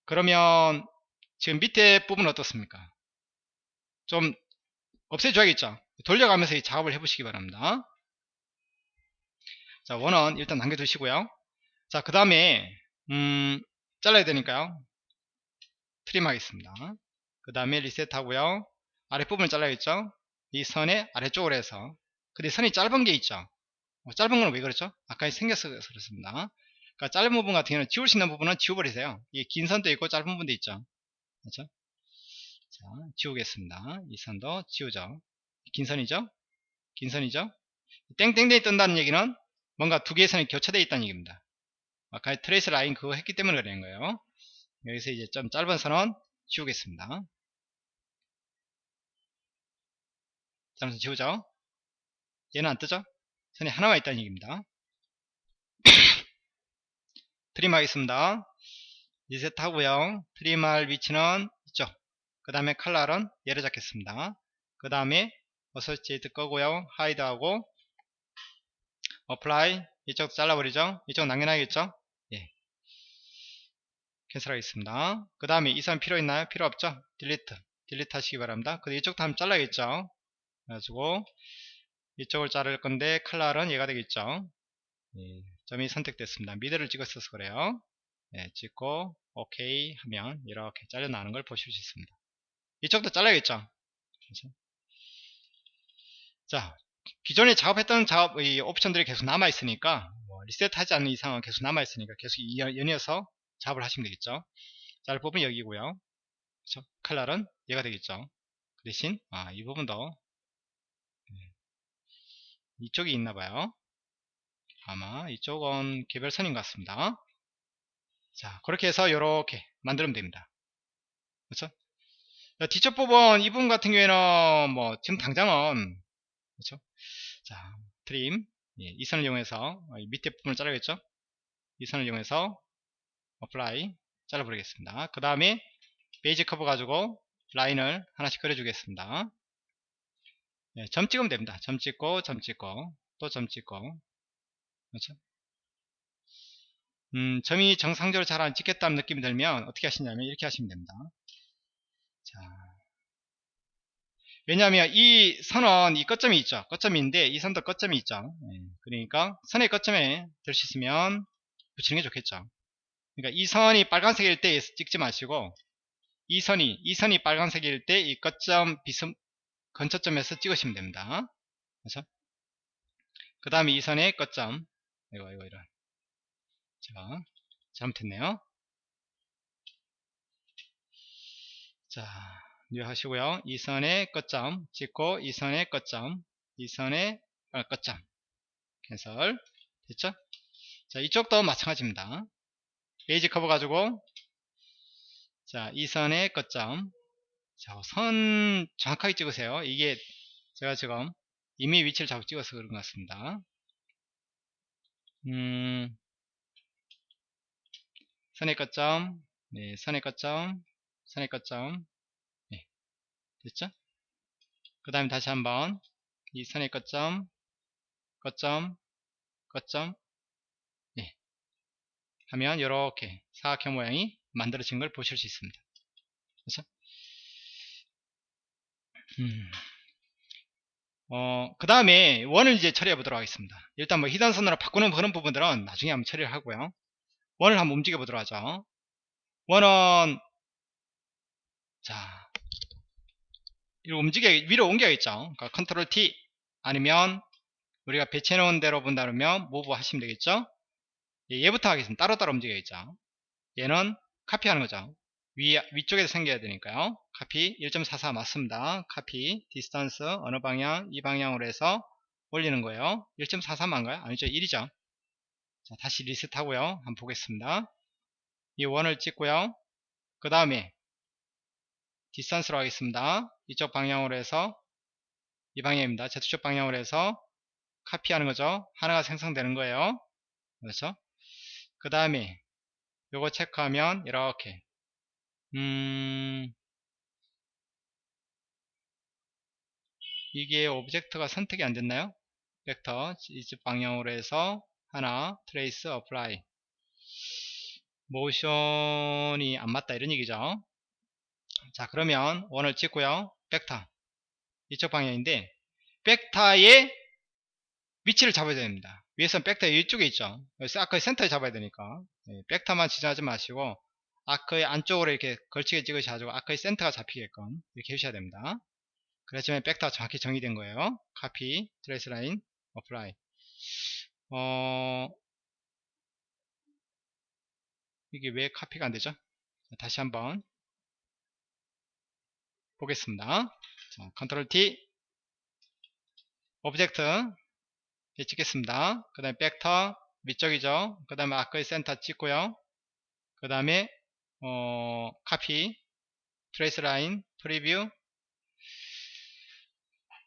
그러면 지금 밑에 부분은 어떻습니까? 좀 없애줘야겠죠. 돌려가면서 이 작업을 해보시기 바랍니다. 자, 원은 일단 남겨두시고요. 자, 그 다음에 잘라야 되니까요. 트림 하겠습니다. 그 다음에 리셋 하고요. 아랫부분을 잘라야겠죠. 이 선의 아래쪽으로 해서. 근데 선이 짧은 게 있죠. 짧은 건 왜 그렇죠? 아까 생겨서 그렇습니다. 그러니까 짧은 부분 같은 경우는 지울 수 있는 부분은 지워버리세요. 이 긴 선도 있고 짧은 부분도 있죠. 그렇죠? 자, 지우겠습니다. 이 선도 지우죠. 긴 선이죠? 긴 선이죠? 땡땡땡이 뜬다는 얘기는 뭔가 두 개의 선이 교차되어 있다는 얘기입니다. 아까 트레이스 라인 그거 했기 때문에 그러는 거예요. 여기서 이제 좀 짧은 선은 지우겠습니다. 짧은 선 지우죠? 얘는 안 뜨죠? 선이 하나만 있다는 얘기입니다. 트림 하겠습니다. 리셋 하고요. 트림할 위치는 이쪽. 그 다음에 칼날은 얘를 잡겠습니다. 그 다음에 어서시에이트 끄고요. 하이드 하고 어플라이 이쪽도 잘라버리죠. 이쪽 남겨놔야겠죠. 예, 캔슬 하겠습니다. 그 다음에 이 선 필요 있나요? 필요 없죠. 딜리트 하시기 바랍니다. 근데 이쪽도 한번 잘라야겠죠. 그래가지고 이쪽을 자를 건데 칼날은 얘가 되겠죠. 예, 점이 선택됐습니다. 미드를 찍었어서 그래요. 예, 찍고 오케이 하면 이렇게 잘려나가는 걸 보실 수 있습니다. 이쪽도 잘라야겠죠. 그렇죠? 자, 기존에 작업했던 작업 이 옵션들이 계속 남아 있으니까 리셋하지 않는 이상은 계속 남아 있으니까 계속 연이어서 작업을 하시면 되겠죠. 자를 부분 여기고요. 그렇죠? 칼날은 얘가 되겠죠. 그 대신 이 부분도 이쪽이 있나봐요. 아마 이쪽은 개별선인 것 같습니다. 자, 그렇게 해서 이렇게 만들면 됩니다. 그렇죠? 뒤쪽 부분 이 부분 같은 경우에는 뭐 지금 당장은 그렇죠? 자, 트림 이 선을 이용해서 밑에 부분을 자르겠죠? 이 선을 이용해서 어플라이 잘라버리겠습니다. 그 다음에 베이지 커브 가지고 라인을 하나씩 그려주겠습니다. 점 찍으면 됩니다. 점 찍고 점 찍고 또 점 찍고 그렇죠? 점이 정상적으로 잘 안 찍혔다는 느낌이 들면 어떻게 하시냐면 이렇게 하시면 됩니다. 자, 왜냐하면 이 선은 이 끝점이 있죠. 끝점인데 이 선도 끝점이 있죠. 그러니까 선의 끝점에 될 수 있으면 붙이는 게 좋겠죠. 그러니까 이 선이 빨간색일 때 찍지 마시고 이 선이 빨간색일 때 이 끝점 근처점에서 찍으시면 됩니다. 그렇죠? 그 다음에 이 선의 끝점 이거 이런 제가 잘못했네요. 자, 뉴 하시고요. 이 선의 끝점 찍고 이 선의 끝점 이 선의 끝점 캔슬 됐죠? 자, 이쪽도 마찬가지입니다. 베이지 커브 가지고 자, 이 선의 끝점 자, 선 정확하게 찍으세요. 이게 제가 지금 이미 위치를 잘못 찍어서 그런 것 같습니다. 선의 끝점 네, 선의 끝점 선의 끝점 네, 됐죠? 그 다음에 다시 한번 이 선의 끝점 끝점 끝점 네, 하면 이렇게 사각형 모양이 만들어진 걸 보실 수 있습니다. 그렇죠? 그 다음에 원을 이제 처리해 보도록 하겠습니다. 일단 뭐 히든선으로 바꾸는 그런 부분들은 나중에 한번 처리를 하고요. 원을 한번 움직여 보도록 하죠. 원은 자 위로 옮겨야겠죠. 그러니까 컨트롤 T 아니면 우리가 배치해 놓은 대로 본다면 무브 하시면 되겠죠. 얘부터 하겠습니다. 따로따로 움직여야겠죠. 얘는 카피하는 거죠. 위쪽에서 생겨야 되니까요. 카피 1.44 맞습니다. 카피 디스턴스 어느 방향 이 방향으로 해서 올리는 거예요. 1.43인가요? 아니죠. 1이죠. 자, 다시 리셋하고요. 한번 보겠습니다. 이 원을 찍고요. 그 다음에 디스턴스로 하겠습니다. 이쪽 방향으로 해서 이 방향입니다. Z축 방향으로 해서 카피하는 거죠. 하나가 생성되는 거예요. 그렇죠? 그 다음에 요거 체크하면 이렇게 이게 오브젝트가 선택이 안 됐나요? 벡터 이쪽 방향으로 해서 하나 트레이스 어플라이 모션이 안 맞다 이런 얘기죠. 자, 그러면 원을 찍고요. 벡터 이쪽 방향인데 벡터의 위치를 잡아야 됩니다. 위에서는 벡터 이쪽에 있죠. 그래서 아크의 센터에 잡아야 되니까 벡터만 지정하지 마시고 아크의 안쪽으로 이렇게 걸치게 찍으셔가지고 아크의 센터가 잡히게끔 이렇게 해주셔야 됩니다. 그렇지만 벡터가 정확히 정의된 거예요. 카피 트레이스 라인 어플라이 이게 왜 카피가 안되죠? 다시 한번 보겠습니다. 자, 컨트롤 T 오브젝트 찍겠습니다. 그 다음에 벡터 위쪽이죠. 그 다음에 아크의 센터 찍고요. 그 다음에 카피 트레이스 라인 프리뷰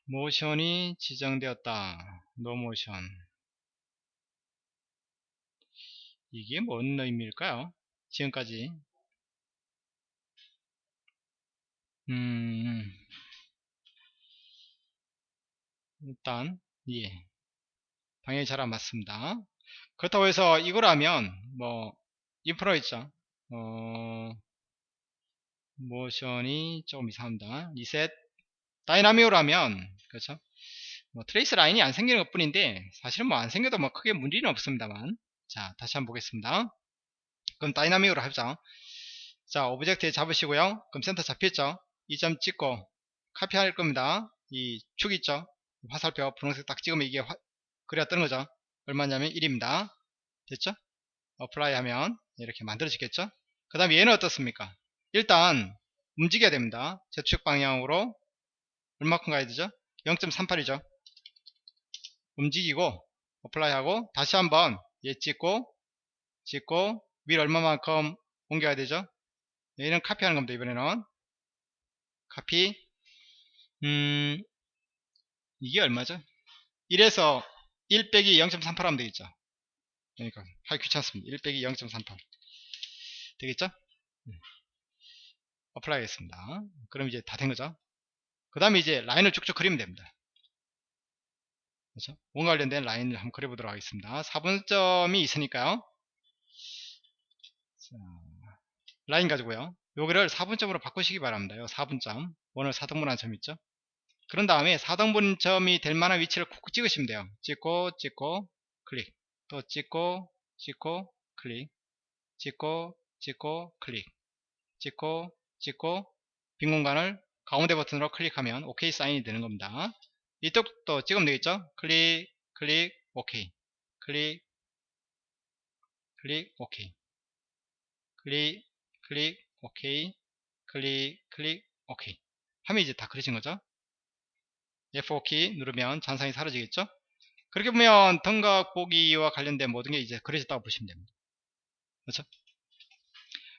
모션이 지정되었다. 노 모션 이게 뭔 의미일까요? 지금까지 일단 예 방향이 잘 안 맞습니다. 그렇다고 해서 이걸 하면 뭐 인프로 있죠. 모션이 조금 이상합니다. 리셋 다이나믹으로 하면 그렇죠. 뭐 트레이스 라인이 안 생기는 것 뿐인데 사실은 뭐 안 생겨도 뭐 크게 문제는 없습니다만 자 다시 한번 보겠습니다. 그럼 다이나믹으로 하죠. 자 오브젝트에 잡으시고요. 그럼 센터 잡혔죠. 이 점 찍고 카피할 겁니다. 이 축 있죠. 화살표 분홍색 딱 찍으면 이게 그래야 뜨는 거죠. 얼마냐면 1입니다. 됐죠? 어플라이 하면 이렇게 만들어지겠죠? 그 다음에 얘는 어떻습니까? 일단 움직여야 됩니다. Z축 방향으로 얼마큼 가야 되죠? 0.38이죠. 움직이고 어플라이 하고 다시 한번 얘 찍고 위로 얼마만큼 옮겨야 되죠? 얘는 카피하는 겁니다. 이번에는 카피. 이게 얼마죠? 1에서 1 빼기 0.38 하면 되겠죠. 그러니까 하기 귀찮습니다. 1 빼기 0.38 되겠죠? 어플라이 하겠습니다. 그럼 이제 다 된 거죠. 그 다음에 이제 라인을 쭉쭉 그리면 됩니다. 그렇죠? 뭔가 관련된 라인을 한번 그려보도록 하겠습니다. 4분점이 있으니까요. 자, 라인 가지고요. 여기를 4분점으로 바꾸시기 바랍니다. 4분점. 오늘 4등분한 점 있죠? 그런 다음에 4등분점이 될 만한 위치를 콕 찍으시면 돼요. 찍고 클릭. 또 찍고 클릭. 찍고 클릭. 찍고 빈 공간을 가운데 버튼으로 클릭하면 OK 사인이 되는 겁니다. 이쪽도 찍으면 되겠죠? 클릭 OK. 클릭 OK. 클릭 OK. 클릭 OK. 하면 이제 다 그려진 거죠? F4키 누르면 잔상이 사라지겠죠? 그렇게 보면 등각 보기와 관련된 모든 게 이제 그려졌다고 보시면 됩니다. 그렇죠?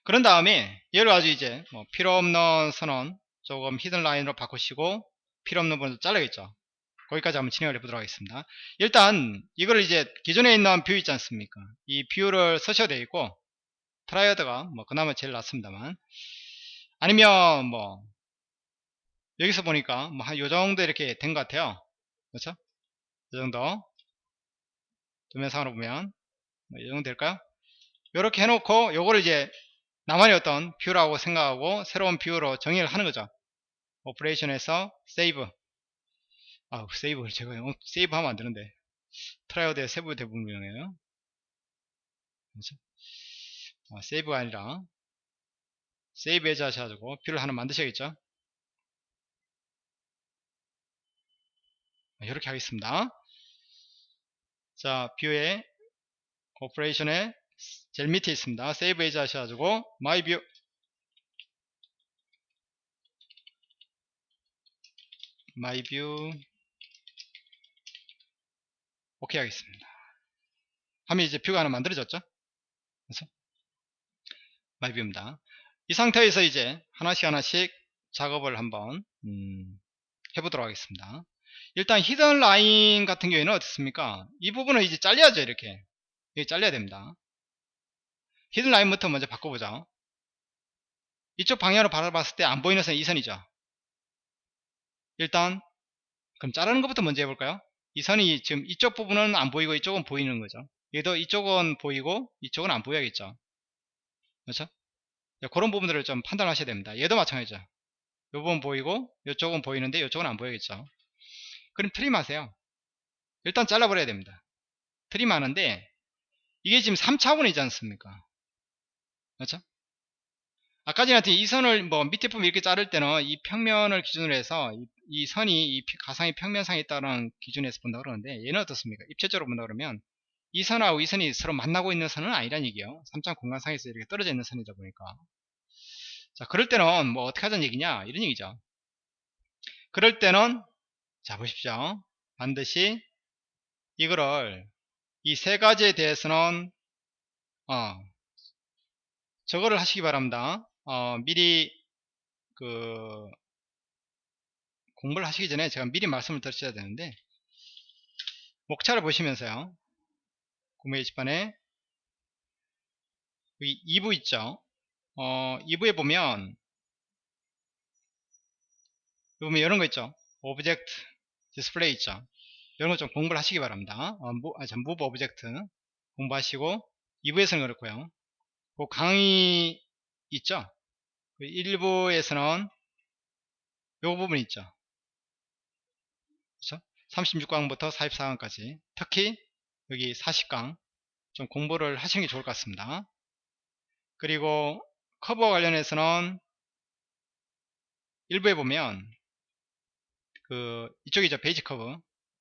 그런 다음에 얘를 아주 이제 뭐 필요 없는 선언 조금 히든 라인으로 바꾸시고 필요 없는 부분을 잘라야겠죠. 거기까지 한번 진행을 해보도록 하겠습니다. 일단 이걸 이제 기존에 있는 뷰 있지 않습니까? 이 뷰를 쓰셔도 되겠고 트라이어드가 뭐 그나마 제일 낫습니다만, 아니면 뭐 여기서 보니까 뭐 한 요정도 이렇게 된 것 같아요. 그렇죠? 요정도 도면상으로 보면 뭐 요정도 될까요? 이렇게 해놓고 요거를 이제 나만의 어떤 뷰라고 생각하고 새로운 뷰로 정의를 하는 거죠. 오퍼레이션에서 세이브. 세이브를 제가 세이브 하면 안 되는데 트라이어드의 세부 대부분이에요. 그렇죠? 세이브가 아니라 세이브 해제 하셔가지고 뷰를 하나 만드셔야겠죠. 이렇게 하겠습니다. 자, 뷰에 오퍼레이션에 제일 밑에 있습니다. 세이브 해제 하셔가지고 마이 뷰 오케이 하겠습니다. 하면 이제 뷰가 하나 만들어졌죠. 그래서 마이 뷰입니다. 이 상태에서 이제 하나씩 작업을 한번 해보도록 하겠습니다. 일단 히든 라인 같은 경우에는 어떻습니까? 이 부분은 이제 잘려야죠. 이렇게 잘려야 됩니다. 히든 라인부터 먼저 바꿔보죠. 이쪽 방향으로 바라봤을 때 안 보이는 선 이 선이죠. 일단 그럼 자르는 것부터 먼저 해볼까요? 이 선이 지금 이쪽 부분은 안 보이고 이쪽은 보이는 거죠. 얘도 이쪽은 보이고 이쪽은 안 보여야겠죠. 그렇죠? 그런 부분들을 좀 판단하셔야 됩니다. 얘도 마찬가지죠. 이 부분 보이고 이쪽은 보이는데 이쪽은 안 보여야겠죠. 그럼 트림하세요. 일단 잘라버려야 됩니다. 트림하는데 이게 지금 3차원이지 않습니까? 그렇죠? 아까 전에 이 선을 뭐 밑에 부분 이렇게 자를 때는 이 평면을 기준으로 해서 이 선이 이 가상의 평면상에 있다는 기준에서 본다 그러는데, 얘는 어떻습니까? 입체적으로 본다 그러면 이 선하고 이 선이 서로 만나고 있는 선은 아니란 얘기예요. 3차 공간상에서 이렇게 떨어져 있는 선이다 보니까. 자, 그럴 때는 뭐 어떻게 하자는 얘기냐, 이런 얘기죠. 그럴 때는 자 보십시오. 반드시 이거를 이 세 가지에 대해서는 저거를 하시기 바랍니다. 미리 그 공부를 하시기 전에 제가 미리 말씀을 드렸어야 되는데, 목차를 보시면서요. 구매 게시판에 여기 2부 있죠. 2부에 보면 이런 거 있죠. 오브젝트 디스플레이 있죠. 이런 거 좀 공부를 하시기 바랍니다. 무브 오브젝트 공부하시고, 2부에서는 그렇고요. 그 강의 있죠. 1부에서는 요 부분 있죠. 그렇죠? 36강부터 44강까지, 특히 여기 40강 좀 공부를 하시는 게 좋을 것 같습니다. 그리고 커브와 관련해서는 일부에 보면 이쪽이죠. 베이직 커브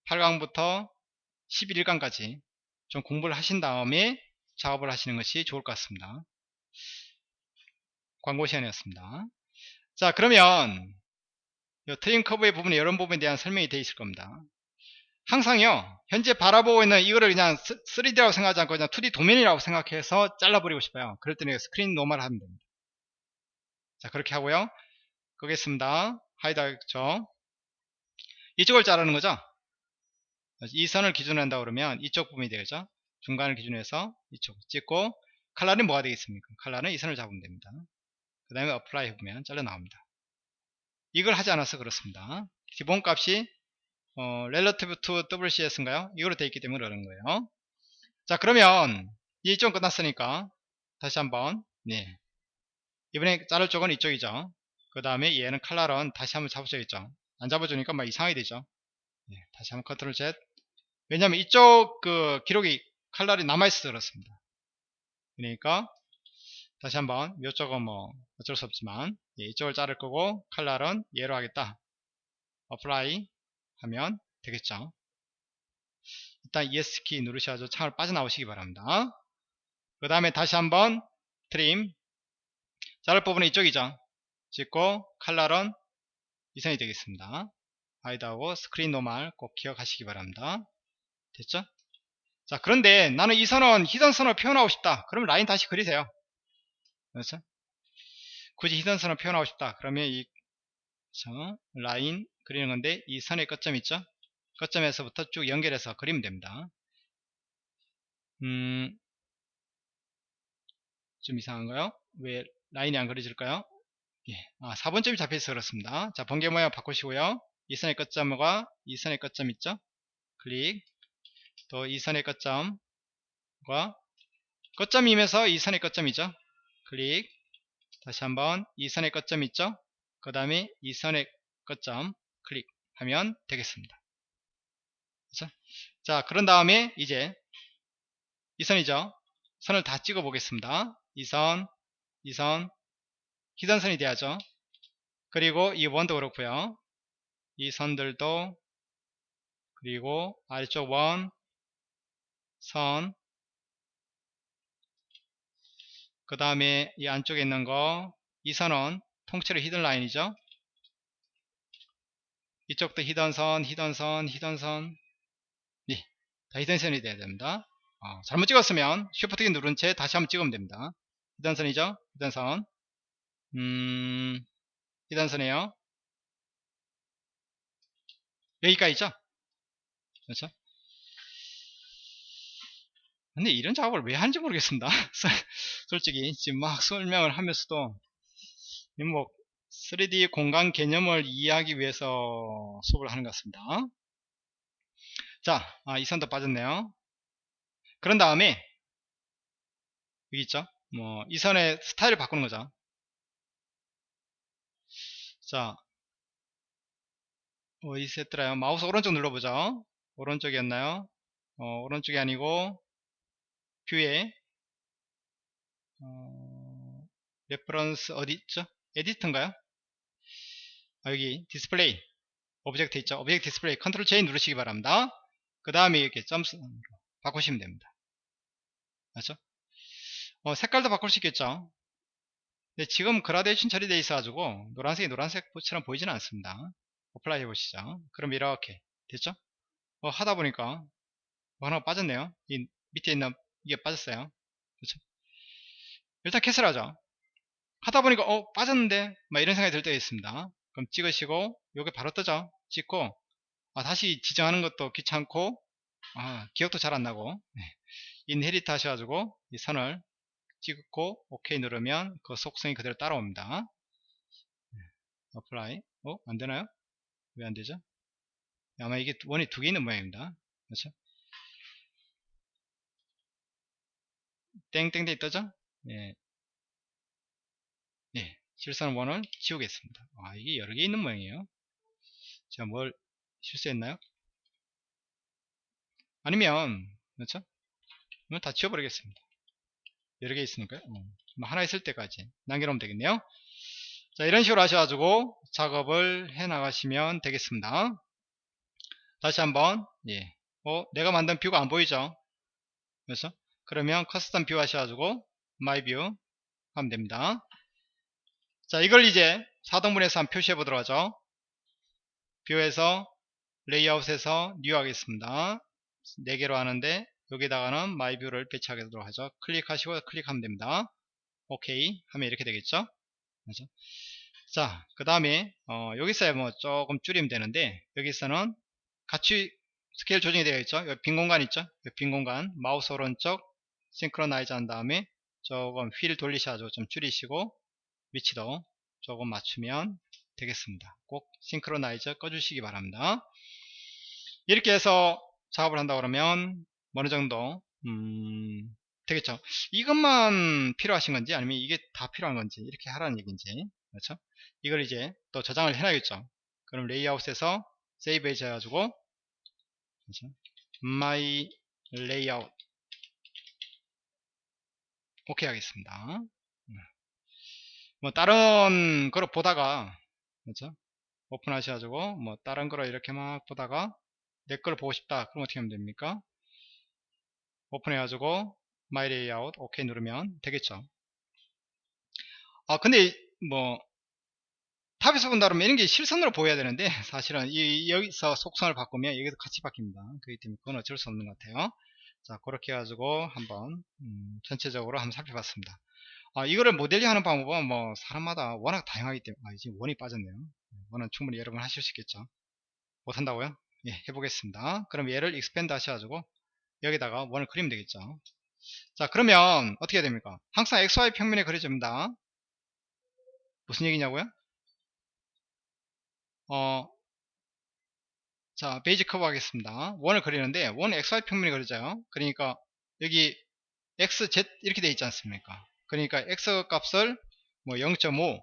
8강부터 11강까지 좀 공부를 하신 다음에 작업을 하시는 것이 좋을 것 같습니다. 광고 시간이었습니다. 자, 그러면 트임 커브의 부분에 이런 부분에 대한 설명이 되어 있을 겁니다. 항상요 현재 바라보고 있는 이거를 그냥 3D라고 생각하지 않고 그냥 2D 도면이라고 생각해서 잘라버리고 싶어요. 그럴 때는 스크린 노멀 하면 됩니다. 자 그렇게 하고요. 끄겠습니다. 하이드 하겠죠. 이쪽을 자르는 거죠. 이 선을 기준으로 한다 그러면 이쪽 부분이 되겠죠. 중간을 기준으로 해서 이쪽 찍고 칼라는 뭐가 되겠습니까? 칼라는 이 선을 잡으면 됩니다. 그 다음에 어플라이 해보면 잘려 나옵니다. 이걸 하지 않아서 그렇습니다. 기본값이 relative to WCS인가요? 이거로 되어 있기 때문에 그러는 거예요. 자 그러면 이쪽 끝났으니까 다시 한번 네. 이번에 자를 쪽은 이쪽이죠. 그 다음에 얘는 칼라는 다시 한번 잡으셔야겠죠. 안 잡아주니까 막 이상하게 되죠. 네. 다시 한번 컨트롤 Z. 왜냐면 이쪽 그 기록이 칼날이 남아있어서 그렇습니다. 그러니까 다시 한번 이쪽은 뭐 어쩔 수 없지만 예, 이쪽을 자를 거고 칼날은 얘로 하겠다. apply 하면 되겠죠. 일단 ES키 누르셔서 창을 빠져나오시기 바랍니다. 그 다음에 다시 한번 트림 자를 부분은 이쪽이죠. 찍고 칼날은 이 선이 되겠습니다. 하이드하고 스크린 노멀 꼭 기억하시기 바랍니다. 됐죠? 자 그런데 나는 이 선은 히든선을 표현하고 싶다. 그럼 라인 다시 그리세요. 그렇죠? 굳이 히든선을 표현하고 싶다. 그러면 이 라인 그리는 건데 이 선의 끝점 있죠? 끝점에서부터 쭉 연결해서 그리면 됩니다. 좀 이상한가요? 왜 라인이 안 그려질까요? 예. 4번점이 잡혀있어 그렇습니다. 자 번개 모양 바꾸시고요. 이 선의 끝점과 이 선의 끝점 있죠? 클릭. 또 이 선의 끝점과 끝점이면서 이 선의 끝점이죠? 클릭. 다시 한번 이 선의 끝점 있죠? 그 다음에 이 선의 끝점 클릭하면 되겠습니다. 그렇죠? 자 그런 다음에 이제 이 선이죠? 선을 다 찍어 보겠습니다. 이 선, 이 선, 히든선이 돼야죠. 그리고 이 원도 그렇고요. 이 선들도 그리고 아래쪽 원, 선, 그 다음에 이 안쪽에 있는 거, 이 선은 통째로 히든 라인이죠. 이쪽도 히든선, 히든선, 히든선, 네, 다 히든선이 돼야 됩니다. 잘못 찍었으면 쉬프트 키 누른 채 다시 한번 찍으면 됩니다. 히든선이죠. 히든선, 히든선이에요. 여기까지 있죠. 그렇죠. 근데 이런 작업을 왜 하는지 모르겠습니다. 솔직히 지금 막 설명을 하면서도 뭐 3D 공간 개념을 이해하기 위해서 수업을 하는 것 같습니다. 자, 이 선도 빠졌네요. 그런 다음에 여기 있죠. 뭐 이 선의 스타일을 바꾸는 거죠. 자, 어디 있었더라요? 마우스 오른쪽 눌러보죠. 오른쪽이었나요? 오른쪽이 아니고 뷰에 레퍼런스 어디 있죠? 에디트인가요? 여기 디스플레이 오브젝트 있죠? 오브젝트 디스플레이 컨트롤 J 누르시기 바랍니다. 그 다음에 이렇게 점수 바꾸시면 됩니다. 맞죠? 색깔도 바꿀 수 있겠죠? 근데 지금 그라데이션 처리되어 있어가지고 노란색이 노란색처럼 보이지는 않습니다. 어플라이 해보시죠. 그럼 이렇게 됐죠? 하다 보니까 하나 빠졌네요. 이 밑에 있는 이게 빠졌어요. 그렇죠? 일단 캐슬하죠. 하다 보니까 빠졌는데 막 이런 생각이 들 때가 있습니다. 그럼 찍으시고 요게 바로 뜨죠. 찍고 다시 지정하는 것도 귀찮고 기억도 잘 안나고 인헤리트 하셔가지고 이 선을 찍고 OK 누르면 그 속성이 그대로 따라옵니다. 어플라이 안되나요? 왜 안되죠? 아마 이게 원이 두 개 있는 모양입니다. 그렇죠? 땡땡땡 뜨죠? 예. 예. 실수한 원을 지우겠습니다. 이게 여러 개 있는 모양이에요. 제가 뭘 실수했나요? 아니면 그렇죠? 그러면 다 지워버리겠습니다. 여러 개 있으니까요. 하나 있을 때까지 남겨놓으면 되겠네요. 자 이런 식으로 하셔가지고 작업을 해 나가시면 되겠습니다. 다시 한번 예. 내가 만든 뷰가 안 보이죠? 그래서 그러면 커스텀 뷰 하셔가지고 마이 뷰 하면 됩니다. 자 이걸 이제 4등분해서 한번 표시해 보도록 하죠. 뷰에서 레이아웃에서 뉴 하겠습니다. 4개로 하는데 여기다가는 마이뷰를 배치하도록 하죠. 클릭하시고 클릭하면 됩니다. 오케이 하면 이렇게 되겠죠. 그렇죠? 자, 그 다음에 여기서 뭐 조금 줄이면 되는데 여기서는 같이 스케일 조정이 되어 있죠. 여기 빈 공간 있죠. 여기 빈 공간 마우스 오른쪽 싱크로나이즈 한 다음에 조금 휠 돌리셔가지고 좀 줄이시고 위치도 조금 맞추면 되겠습니다. 꼭 싱크로나이저 꺼주시기 바랍니다. 이렇게 해서 작업을 한다 그러면 어느 정도 되겠죠. 이것만 필요하신 건지 아니면 이게 다 필요한 건지 이렇게 하라는 얘기인지, 그렇죠? 이걸 이제 또 저장을 해놔야겠죠. 그럼 레이아웃에서 세이브 해가지고 그렇죠? my layout 오케이 하겠습니다. 뭐 다른 거로 보다가 그렇죠? 오픈 하셔가지고 뭐 다른 거로 이렇게 막 보다가 내 걸 보고 싶다 그럼 어떻게 하면 됩니까? 오픈 해가지고 my layout 오케이 누르면 되겠죠. 근데 뭐 탑에서 본다 그러면 이런 게 실선으로 보여야 되는데 사실은 여기서 속성을 바꾸면 여기도 같이 바뀝니다. 그렇기 때문에 그건 어쩔 수 없는 것 같아요. 자, 그렇게 해가지고 한번 전체적으로 한번 살펴봤습니다. 이거를 모델링 하는 방법은 뭐 사람마다 워낙 다양하기 때문에 지금 원이 빠졌네요. 원은 충분히 여러분 하실 수 있겠죠. 못한다고요? 예, 해보겠습니다. 그럼 얘를 익스펜드 하셔가지고 여기다가 원을 그리면 되겠죠. 자, 그러면 어떻게 해야 됩니까? 항상 XY 평면에 그려집니다. 무슨 얘기냐고요? 자, 베이지 커브 하겠습니다. 원을 그리는데 원 XY 평면이 그려져요. 그러니까 여기 XZ 이렇게 되어 있지 않습니까? 그러니까 X 값을 뭐 0.5,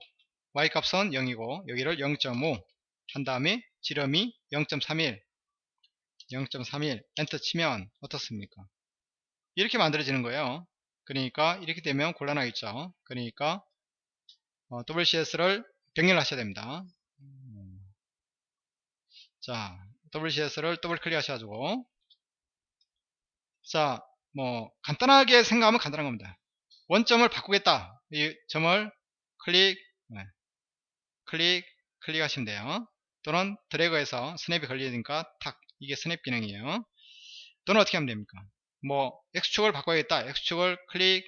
Y 값은 0이고 여기를 0.5 한 다음에 지름이 0.31, 0.31 엔터 치면 어떻습니까? 이렇게 만들어지는 거예요. 그러니까 이렇게 되면 곤란하겠죠. 그러니까 WCS를 병렬하셔야 됩니다. 자, WCS를 더블 클릭 하셔가지고 자, 뭐 간단하게 생각하면 간단한 겁니다. 원점을 바꾸겠다. 이 점을 클릭, 네, 클릭하시면 돼요. 또는 드래그해서 스냅이 걸리니까 탁, 이게 스냅 기능이에요. 또는 어떻게 하면 됩니까? 뭐 X축을 바꿔야겠다. X축을 클릭,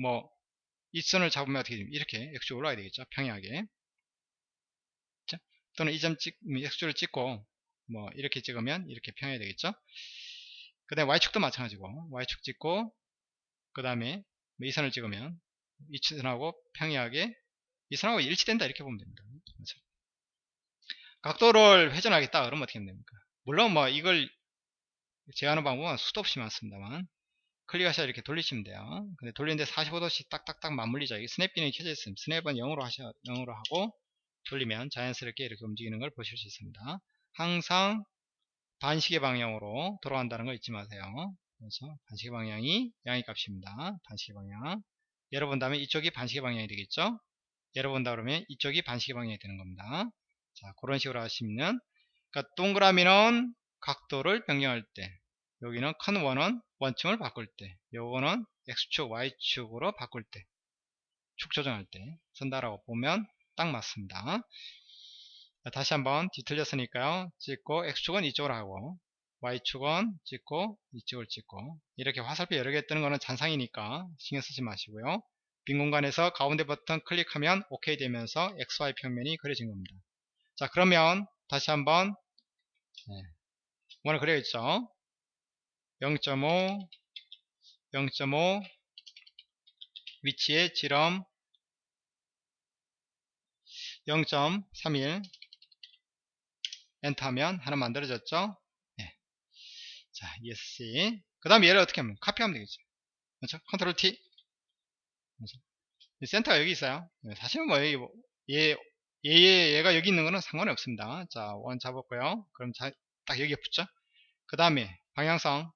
뭐 이 선을 잡으면 어떻게 됩니까? 이렇게 X축 올라가야 되겠죠. 평행하게. 그쵸? 또는 이 점 X축을 찍고 뭐 이렇게 찍으면 이렇게 평행해야 되겠죠. 그 다음에 Y축도 마찬가지고 Y축 찍고 그 다음에 이 선을 찍으면 이 선하고 평이하게 이 선하고 일치된다 이렇게 보면 됩니다. 그렇죠? 각도를 회전하겠다 그러면 어떻게 하면 됩니까? 물론 뭐 이걸 제어하는 방법은 수도 없이 많습니다만 클릭하셔서 이렇게 돌리시면 돼요. 근데 돌리는데 45도씩 딱딱딱 맞물리죠. 이 스냅 기능이 켜져 있습니다. 스냅은 0으로 하고 돌리면 자연스럽게 이렇게 움직이는 걸 보실 수 있습니다. 항상 반시계 방향으로 돌아간다는 거 잊지 마세요. 그래서 반시계 방향이 양의 값입니다. 반시계 방향. 열어본다면 이쪽이 반시계 방향이 되겠죠. 열어본다 그러면 이쪽이 반시계 방향이 되는 겁니다. 자, 그런 식으로 하시면 그러니까 동그라미는 각도를 변경할 때 여기는 큰 원은 원층을 바꿀 때 요거는 X축 Y축으로 바꿀 때 축 조정할 때 쓴다라고 보면 딱 맞습니다. 자, 다시 한번 뒤틀렸으니까요. 찍고 X축은 이쪽으로 하고 Y축은 찍고 이쪽을 찍고 이렇게 화살표 여러 개 뜨는 거는 잔상이니까 신경 쓰지 마시고요. 빈 공간에서 가운데 버튼 클릭하면 OK 되면서 XY 평면이 그려진 겁니다. 자, 그러면 다시 한번 원을 그려야겠죠. 0.5 0.5 위치에 지름 0.31 엔터하면 하나 만들어졌죠. 네. 자, ESC 그 다음에 얘를 어떻게 하면 카피하면 되겠죠. 그렇죠? 컨트롤 T 그렇죠? 센터가 여기 있어요. 사실은 뭐 여기 얘가 여기 있는 거는 상관이 없습니다. 자, 원 잡았고요. 그럼 딱 여기에 붙죠. 그 다음에 방향성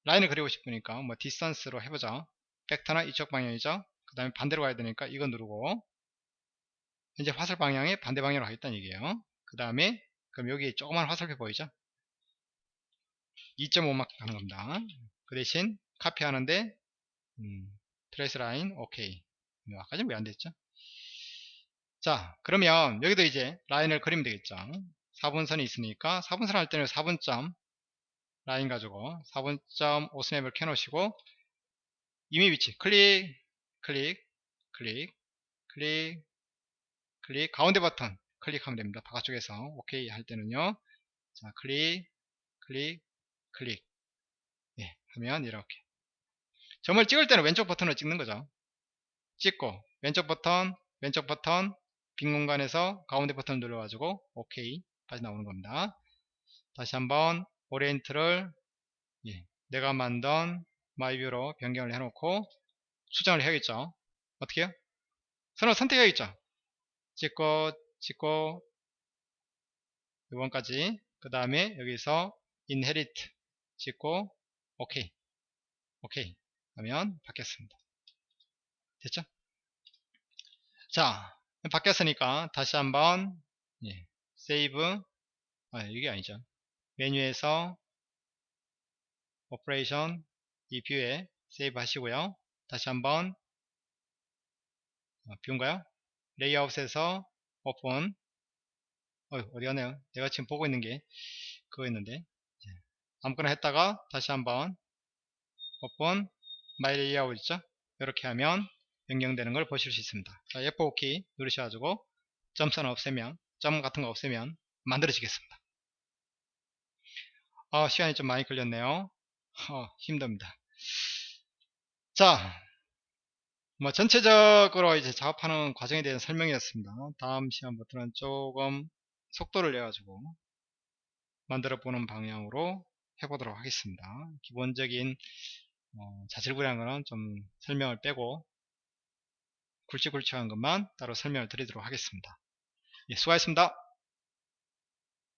라인을 그리고 싶으니까 뭐 디스턴스로 해보죠. 벡터는 이쪽 방향이죠. 그 다음에 반대로 가야 되니까 이거 누르고 현재 화살 방향에 반대 방향으로 가겠다는 얘기예요. 그 다음에 그럼 여기 조그만 화살표 보이죠? 2.5막 가는 겁니다. 그 대신 카피하는데 트레이스 라인 오케이. 아까 전 왜 안 됐죠? 자, 그러면 여기도 이제 라인을 그리면 되겠죠. 4분선이 있으니까 4분선 할 때는 4분점 라인 가지고 4분점 오스냅을 켜놓으시고 이미 위치 클릭 클릭 클릭 클릭 클릭 가운데 버튼 클릭하면 됩니다. 바깥쪽에서 오케이 할 때는요. 자 클릭 클릭 클릭 예, 하면 이렇게 점을 찍을 때는 왼쪽 버튼을 찍는 거죠. 찍고 왼쪽 버튼 빈 공간에서 가운데 버튼을 눌러가지고 오케이 다시 나오는 겁니다. 다시 한번 오리엔트를 예, 내가 만든 마이뷰로 변경을 해놓고 수정을 해야겠죠. 어떻게 해요? 선을 선택해야겠죠. 찍고 이번까지 그 다음에 여기서 inherit 찍고 오케이 하면 바뀌었습니다. 됐죠? 자 바뀌었으니까 다시 한번 예, 세이브 이게 아니죠. 메뉴에서 오퍼레이션 이 뷰에 세이브 하시고요. 다시 한번 뷰인가요? 레이아웃에서 오픈 어디 갔네요. 내가 지금 보고 있는 게 그거 있는데 아무거나 했다가 다시 한번 오픈 마이 레이아웃 있죠? 이렇게 하면 변경되는 걸 보실 수 있습니다. 자, F5 키 누르셔가지고 점선 없애면 점 같은 거 없애면 만들어지겠습니다. 시간이 좀 많이 걸렸네요. 힘듭니다. 자, 뭐 전체적으로 이제 작업하는 과정에 대한 설명이었습니다. 다음 시간부터는 조금 속도를 내가지고 만들어 보는 방향으로 해보도록 하겠습니다. 기본적인 자질구레한 거는 좀 설명을 빼고 굵직굵직한 것만 따로 설명을 드리도록 하겠습니다. 예, 수고하셨습니다.